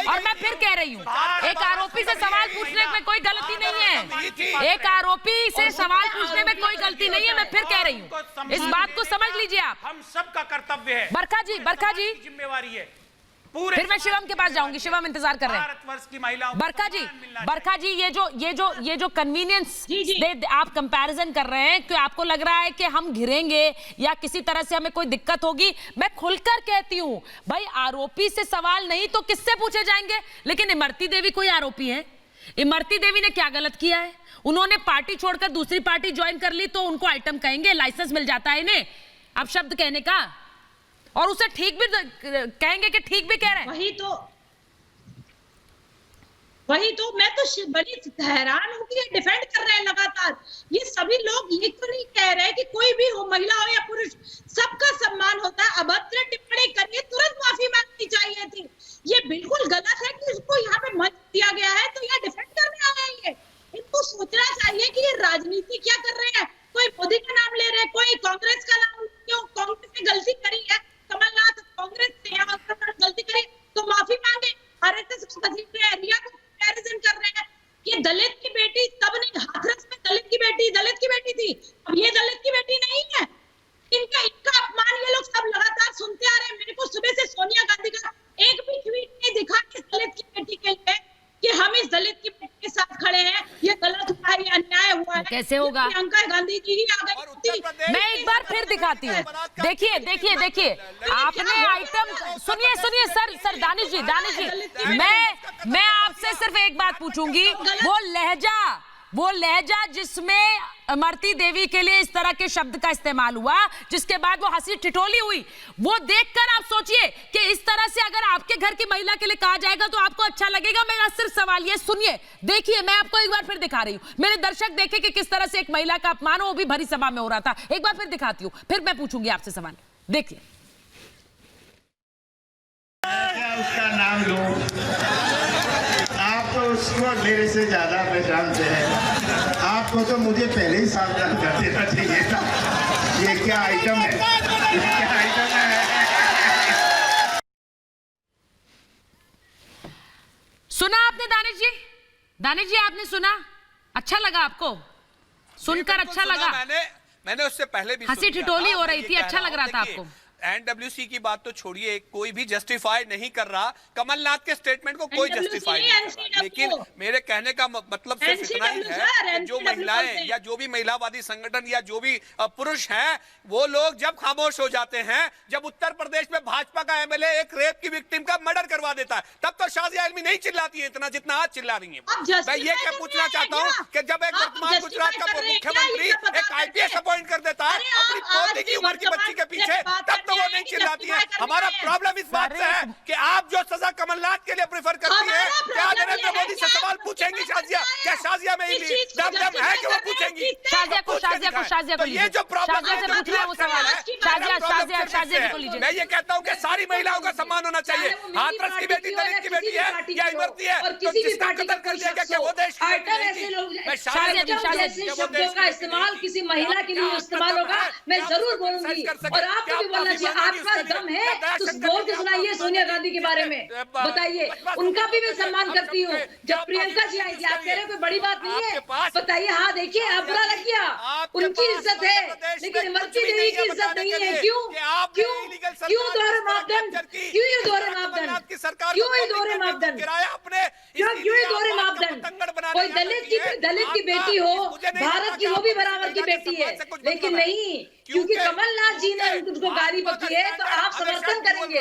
A: और मैं फिर कह रही हूँ एक आरोपी से सवाल पूछने में कोई गलती नहीं है, एक आरोपी से सवाल पूछने में कोई गलती नहीं है, मैं फिर कह रही हूँ, इस बात को समझ लीजिए आप।
F: हम सबका कर्तव्य है,
A: बरखा जी
F: जिम्मेवारी है।
A: फिर मैं शिवम के पास जाऊंगी, शिवम इंतजार कर रहे हैं। बरखा जी ये जो कन्वीनियंस आप कंपैरिजन कर रहे हैं कि आपको लग रहा है कि हम घिरेंगे या किसी तरह से हमें कोई दिक्कत होगी, मैं खुलकर कहती हूँ भाई आरोपी से सवाल नहीं तो किससे पूछे जाएंगे? लेकिन इमरती देवी कोई आरोपी है? इमरती देवी ने क्या गलत किया है? उन्होंने पार्टी छोड़कर दूसरी पार्टी ज्वाइन कर ली तो उनको आइटम कहेंगे, लाइसेंस मिल जाता है इन्हें अब शब्द कहने का, और उसे ठीक भी कहेंगे कि ठीक भी कह रहे हैं।
I: वही तो मैं तो बड़ी हैरान हूँ कि ये डिफेंड कर रहे हैं लगातार। ये सभी लोग ये तो नहीं कह रहे कि कोई भी हो, महिला हो या पुरुष, सबका सम्मान होता है। अभद्र टिप्पणी करिए, तुरंत माफी मांगनी चाहिए थी। ये बिल्कुल गलत है कि इसको यहाँ पे मंच दिया गया है तो यहाँ डिफेंड करने आए हैं। ये इनको सोचना चाहिए कि ये राजनीति क्या कर रहे हैं। कोई मोदी का नाम ले रहे हैं, कोई कांग्रेस का नाम, क्यों कांग्रेस ने गलती करी है, कमलनाथ कांग्रेस से यहाँ गलती करी तो माफी मांगे। आरएसएस को रिया को कंपैरिजन कर रहे हैं। ये दलित की बेटी तब नहीं, हाथरस में दलित की बेटी थी, अब ये दलित की बेटी नहीं है। इनका अपमान बयान ये लोग सब लगातार सुनते आ रहे हैं। मेरे को सुबह से सोनिया गांधी का एक भी ट्वीट नहीं दिखा इस दलित की बेटी के लिए कि हम इस दलित की बेटी के साथ खड़े हैं। ये गलत हुआ है, ये अन्याय हुआ है।
A: कैसे होगा?
I: प्रियंका गांधी जी ही आ गई।
A: मैं एक बार फिर दिखाती हूँ। देखिए देखिए देखिए, आपने आइटम सुनिए सर दानिश जी, मैं आपसे सिर्फ एक बात पूछूंगी। वो लहजा जिसमें इमरती देवी के लिए इस तरह के शब्द का इस्तेमाल हुआ, जिसके बाद वो हंसी ठिठोली हुई, वो देखकर आप सोचिए कि इस तरह से अगर आपके घर की महिला के लिए कहा जाएगा तो आपको अच्छा लगेगा? मेरा सिर्फ सवाल ये सुनिए, देखिए, मैं आपको एक बार फिर दिखा रही हूं। मेरे दर्शक देखे कि किस तरह से एक महिला का अपमान वो भी भरी सभा में हो रहा था। एक बार फिर दिखाती हूं, फिर मैं पूछूंगी आपसे सवाल। देखिए,
B: क्या उसका नाम लूं? आप तो उसको मेरे से ज्यादा पहचानते हैं। आपको तो मुझे पहले ही सावधान कर देना चाहिए था। ये क्या आइटम है? क्या आइटम है?
A: सुना आपने दानिश जी आपने सुना? अच्छा लगा आपको सुनकर? अच्छा लगा?
L: मैंने उससे पहले भी
A: हंसी ठिठोली हो रही थी, अच्छा लग रहा था आपको?
L: एनडब्ल्यूसी की बात तो छोड़िए, कोई भी जस्टिफाई नहीं कर रहा कमलनाथ के स्टेटमेंट को, कोई जस्टिफाई नहीं कर रहा। लेकिन मेरे कहने का मतलब सिर्फ इतना ही है कि जो महिलाएं या जो भी महिलावादी संगठन या जो भी पुरुष हैं, वो लोग जब खामोश हो जाते हैं, जब उत्तर प्रदेश में भाजपा का एमएलए एक रेप की विक्टिम का मर्डर करवा देता है, तब तो शाजिया आलमी नहीं चिल्लाती है इतना जितना आज चिल्ला रही है। मैं ये क्या पूछना चाहता हूँ कि जब एक वर्तमान गुजरात का मुख्यमंत्री एक आईपीएस अपॉइंट कर देता है अपनी पोती की उम्र की बच्ची के पीछे, तब तो वो नहीं चिल्लाती है। हमारा प्रॉब्लम इस बात से है कि आप जो सजा कमलनाथ के लिए प्रेफर करती है, क्या नरेंद्र मोदी से सवाल पूछेंगी शाजिया? क्या शाजिया में दम है कि वो पूछेंगी?
A: शाजिया को
L: ये जो प्रॉब्लम
A: से पूछ रहे हैं वो सवाल है। शाजिया को लीजिए।
L: मैं ये कहता हूँ कि सारी महिलाओं का सम्मान होना चाहिए। हाथरस की बेटी दलित की बेटी है या इमरती है, तो जिसका कत्ल कर दिया गया क्या वो देश
K: का इस्तेमाल किसी महिला के लिए इस्तेमाल होगा, मैं जरूर बोलूंगी। और आपको भी बोलना चाहिए, आपका दम है तो बोल के सुनाइए सोनिया गांधी के बारे में, बताइए। उनका भी मैं सम्मान करती हूँ। जब प्रियंका जी आई थी, आप कह रहे कोई बड़ी बात नहीं है, बताइए। हाँ देखिए, आप बुरा लग गया, उनकी इज्जत है, लेकिन इमरती देवी की इज्जत नहीं है। क्यों दोहरे मापदंड? क्यों ये दोहरे मापदंड? क्यों ये दोहरे मापदंड? क्यों ये दोहरे मापदंड? कोई दलित की बेटी हो, भारत की वो भी बराबर की बेटी है, लेकिन नहीं, क्योंकि कमलनाथ जी ने उनको गाली बकी है तो आप समर्थन करेंगे,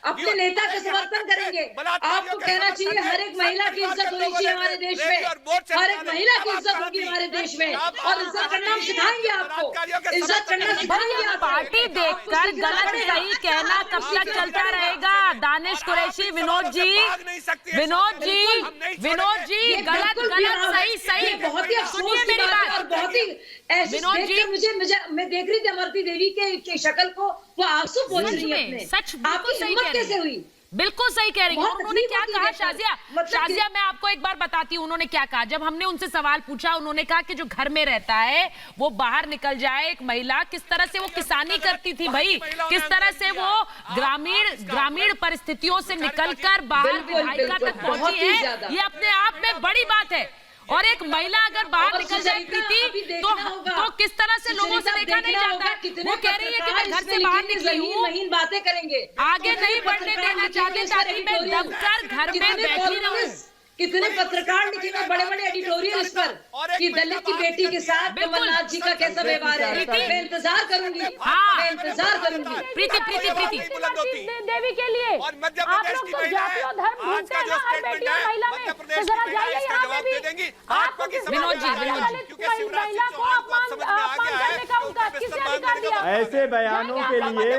K: अपने नेता का समर्थन करेंगे। आपको कहना चाहिए हर एक महिला की इज्जत होनी चाहिए हमारे देश में, हर एक महिला की इज्जत होगी हमारे देश में, और इज्जत करना हम सिखाएंगे आपको, इज्जत करना सिखाएंगे आपको।
A: पार्टी देखकर गलत सही कहना कब तक चलता रहेगा? दानिश कुरैशी, विनोद जी, गलत सही
K: बहुत ही अफसोस की बात है। और बहुत ही ऐसे मैं देख रही थी इमरती देवी के शक्ल को, वो आंसू पोंछ रही है अपने।
A: सच
K: आपकी हिम्मत कैसे हुई?
A: बिल्कुल सही कह रही हैं। उन्होंने क्या कहा शाजिया, मैं आपको एक बार बताती हूँ उन्होंने क्या कहा। जब हमने उनसे सवाल पूछा, उन्होंने कहा कि जो घर में रहता है वो बाहर निकल जाए। एक महिला किस तरह से वो किसानी करती थी भाई, किस तरह से वो ग्रामीण परिस्थितियों से निकलकर बाहर विधायिका तक पहुंची है, ये अपने आप में बड़ी बात है। और एक महिला अगर बाहर निकल जाए प्रीति, तो किस तरह से लोगों से देखा नहीं जाता। वो कह रही है कि मैं घर से बाहर निकली हूँ,
K: महीन बातें करेंगे,
A: आगे नहीं बढ़ने देना चाहती ताकि मैं दबकर घर में बैठी रहूं।
K: कितने पत्रकार लिखेंगे बड़े बड़े एडिटोरियल इस पर कि दलित की बेटी के साथ कमलनाथ जी का कैसा व्यवहार है। मैं इंतजार करूंगी, मैं इंतजार करूंगी।
A: प्रीति
G: देवी के लिए आप लोग तो जाति और धर्म भूलते हैं ना हर बेटी और महिला में, तो जरा जाइए यहाँ पे भी। आपको
A: विनोद जी
G: महिला को अपमान करने का उनका किसने अधिकार दिया?
H: ऐसे बयानों के लिए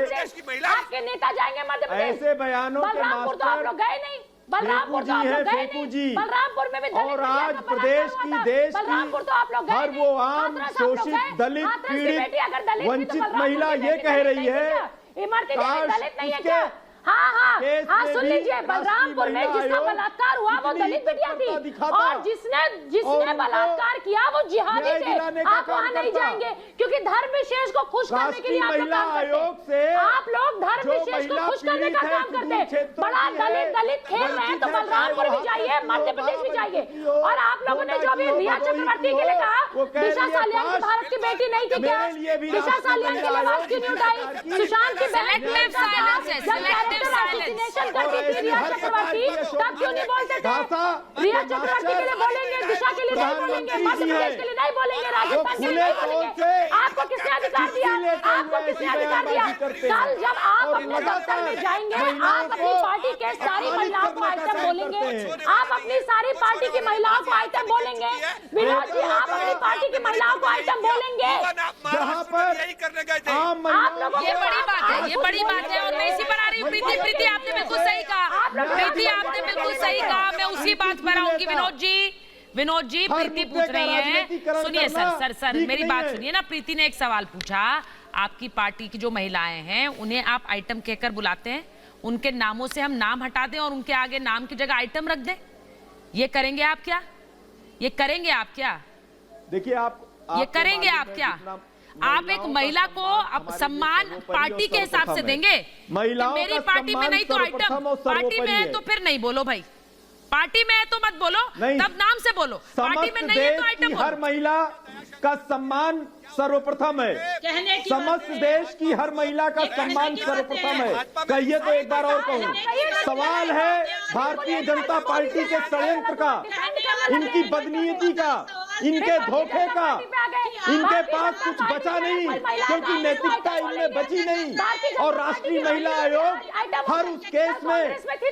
G: आपके नेता जाएंगे मध्य प्रदेश,
H: ऐसे बयानों के
G: बलरामपुर तो आप लोग गए नहीं, बलरामपुर तो आप लोग गए नहीं, बलरामपुर में भी
H: और आज प्रदेश की देश की हर वो आम शोषित दलित पीड़ित वंचित महिला ये कह रही है
G: इमरती देवी दलित नहीं है क्या? हाँ सुन लीजिए, बलरामपुर में जिसका बलात्कार हुआ वो दलित बिटिया थी और जिसने बलात्कार किया वो जिहादी थे। आप वहाँ नहीं जाएंगे क्योंकि धर्म विशेष को खुश करने के लिए आप लोग काम करते हैं। आप लोग धर्म विशेष को खुश करने का काम करते हैं। बड़ा दलित खेल रहे हैं तो बलरामपुर भी जाइए, मध्य प्रदेश भी जाइए। और आप लोगों ने जो अभी रिया चक्रवर्ती के लिए कहा, दिशा सालियान की भारत की बेटी नहीं थी क्या? दिशा सालियान के लिए आवाज क्यों नहीं उठाई? सुशांत की करती थी रिया चक्रवर्ती, तब क्यों नहीं बोलते थे? रिया चक्रवर्ती के लिए बोलेंगे, दिशा के लिए नहीं बोलेंगे, मध्य प्रदेश के लिए नहीं बोलेंगे, राजस्थान के लिए नहीं बोलेंगे। आपको किसने अधिकार दिया? आपको किसने अधिकार दिया? कल जब आप अपने दफ्तर में जाएंगे, आप अपनी पार्टी के सारी महिलाओं को आइटम बोलेंगे, आप अपनी सारी पार्टी की महिलाओं को आइटम बोलेंगे। विनोद जी, आप अपनी पार्टी की महिलाओं को आइटम बोलेंगे।
L: जहाँ पर यही करने गए थे
G: आप लोगों,
A: ये बड़ी बात है, ये बड़ी बात है। और मैं इसी पर आ रही हूँ। प्रीति आपने बिल्कुल सही कहा, प्रीति आपने बिल्कुल सही कहा। मैं उसी बात पर आऊंगी। विनोद जी प्रीति पूछ रही है, सुनिए सर मेरी बात सुनिए ना। प्रीति ने एक सवाल पूछा, आपकी पार्टी की जो महिलाएं हैं उन्हें आप आइटम कहकर बुलाते हैं, उनके नामों से हम नाम हटा दें और उनके आगे नाम की जगह आइटम रख दें, ये करेंगे आप क्या? ये करेंगे आप क्या?
H: देखिए
A: ये करेंगे आप क्या? आप एक महिला को अब सम्मान पार्टी के हिसाब से देंगे? मेरी पार्टी में नहीं तो आइटम, पार्टी में है तो फिर नहीं बोलो भाई, पार्टी में है तो मत बोलो, तब नाम से बोलो। पार्टी में नहीं है तो आइटम बोलो।
H: हर महिला का सम्मान सर्वप्रथम है, समस्त देश की हर महिला का सम्मान सर्वप्रथम है। कहिए तो एक बार और कहूं, सवाल है भारतीय जनता पार्टी के षड्यंत्र का, इनकी बदनीयती का, इनके धोखे का। इनके पास कुछ बचा नहीं क्योंकि नैतिकता इनमें बची नहीं। और राष्ट्रीय महिला आयोग हर उस केस में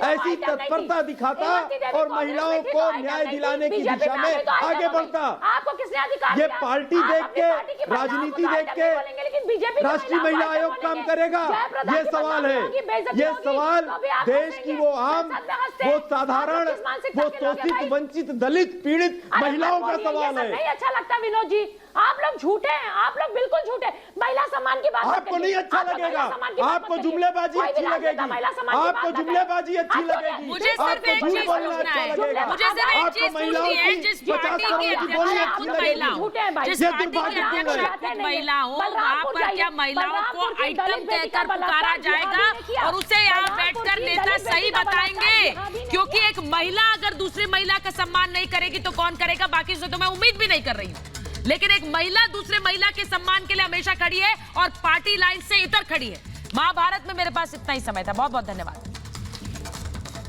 H: ऐसी तत्परता दिखाता और महिलाओं को न्याय दिलाने की दिशा में आगे बढ़ता। ये पार्टी देख के, राजनीति देख के राष्ट्रीय महिला आयोग काम करेगा? ये सवाल है। ये सवाल देश की वो आम, वो साधारण, वो शोषित, वंचित, दलित, पीड़ित महिलाओं का सवाल है।
G: नहीं अच्छा लगता विनोद जी, आप लोग झूठे हैं, आप लोग बिल्कुल झूठे। महिला सम्मान की बात
H: आपको नहीं अच्छा लगेगा, आपको जुमलेबाजी अच्छी लगेगी, आपको जुमलेबाजी अच्छी लगेगी,
A: मुझे सिर्फ एक चीज पूछना है, मुझे सिर्फ एक चीज पूछनी है, जिस पार्टी की अध्यक्ष खुद महिला हो, जिस पार्टी की अध्यक्ष खुद महिला हो, वहाँ पर क्या महिलाओं को आइटम कहकर पुकारा जाएगा और उसे यहाँ बैठकर नेता सही बताएंगे? क्योंकि एक महिला अगर दूसरी महिला का सम्मान नहीं करेगी तो कौन करेगा? बाकी से तो मैं उम्मीद भी नहीं कर रही हूँ, लेकिन एक महिला दूसरे महिला के सम्मान के लिए हमेशा खड़ी है और पार्टी लाइन से इतर खड़ी है। महाभारत में मेरे पास इतना ही समय था। बहुत बहुत धन्यवाद।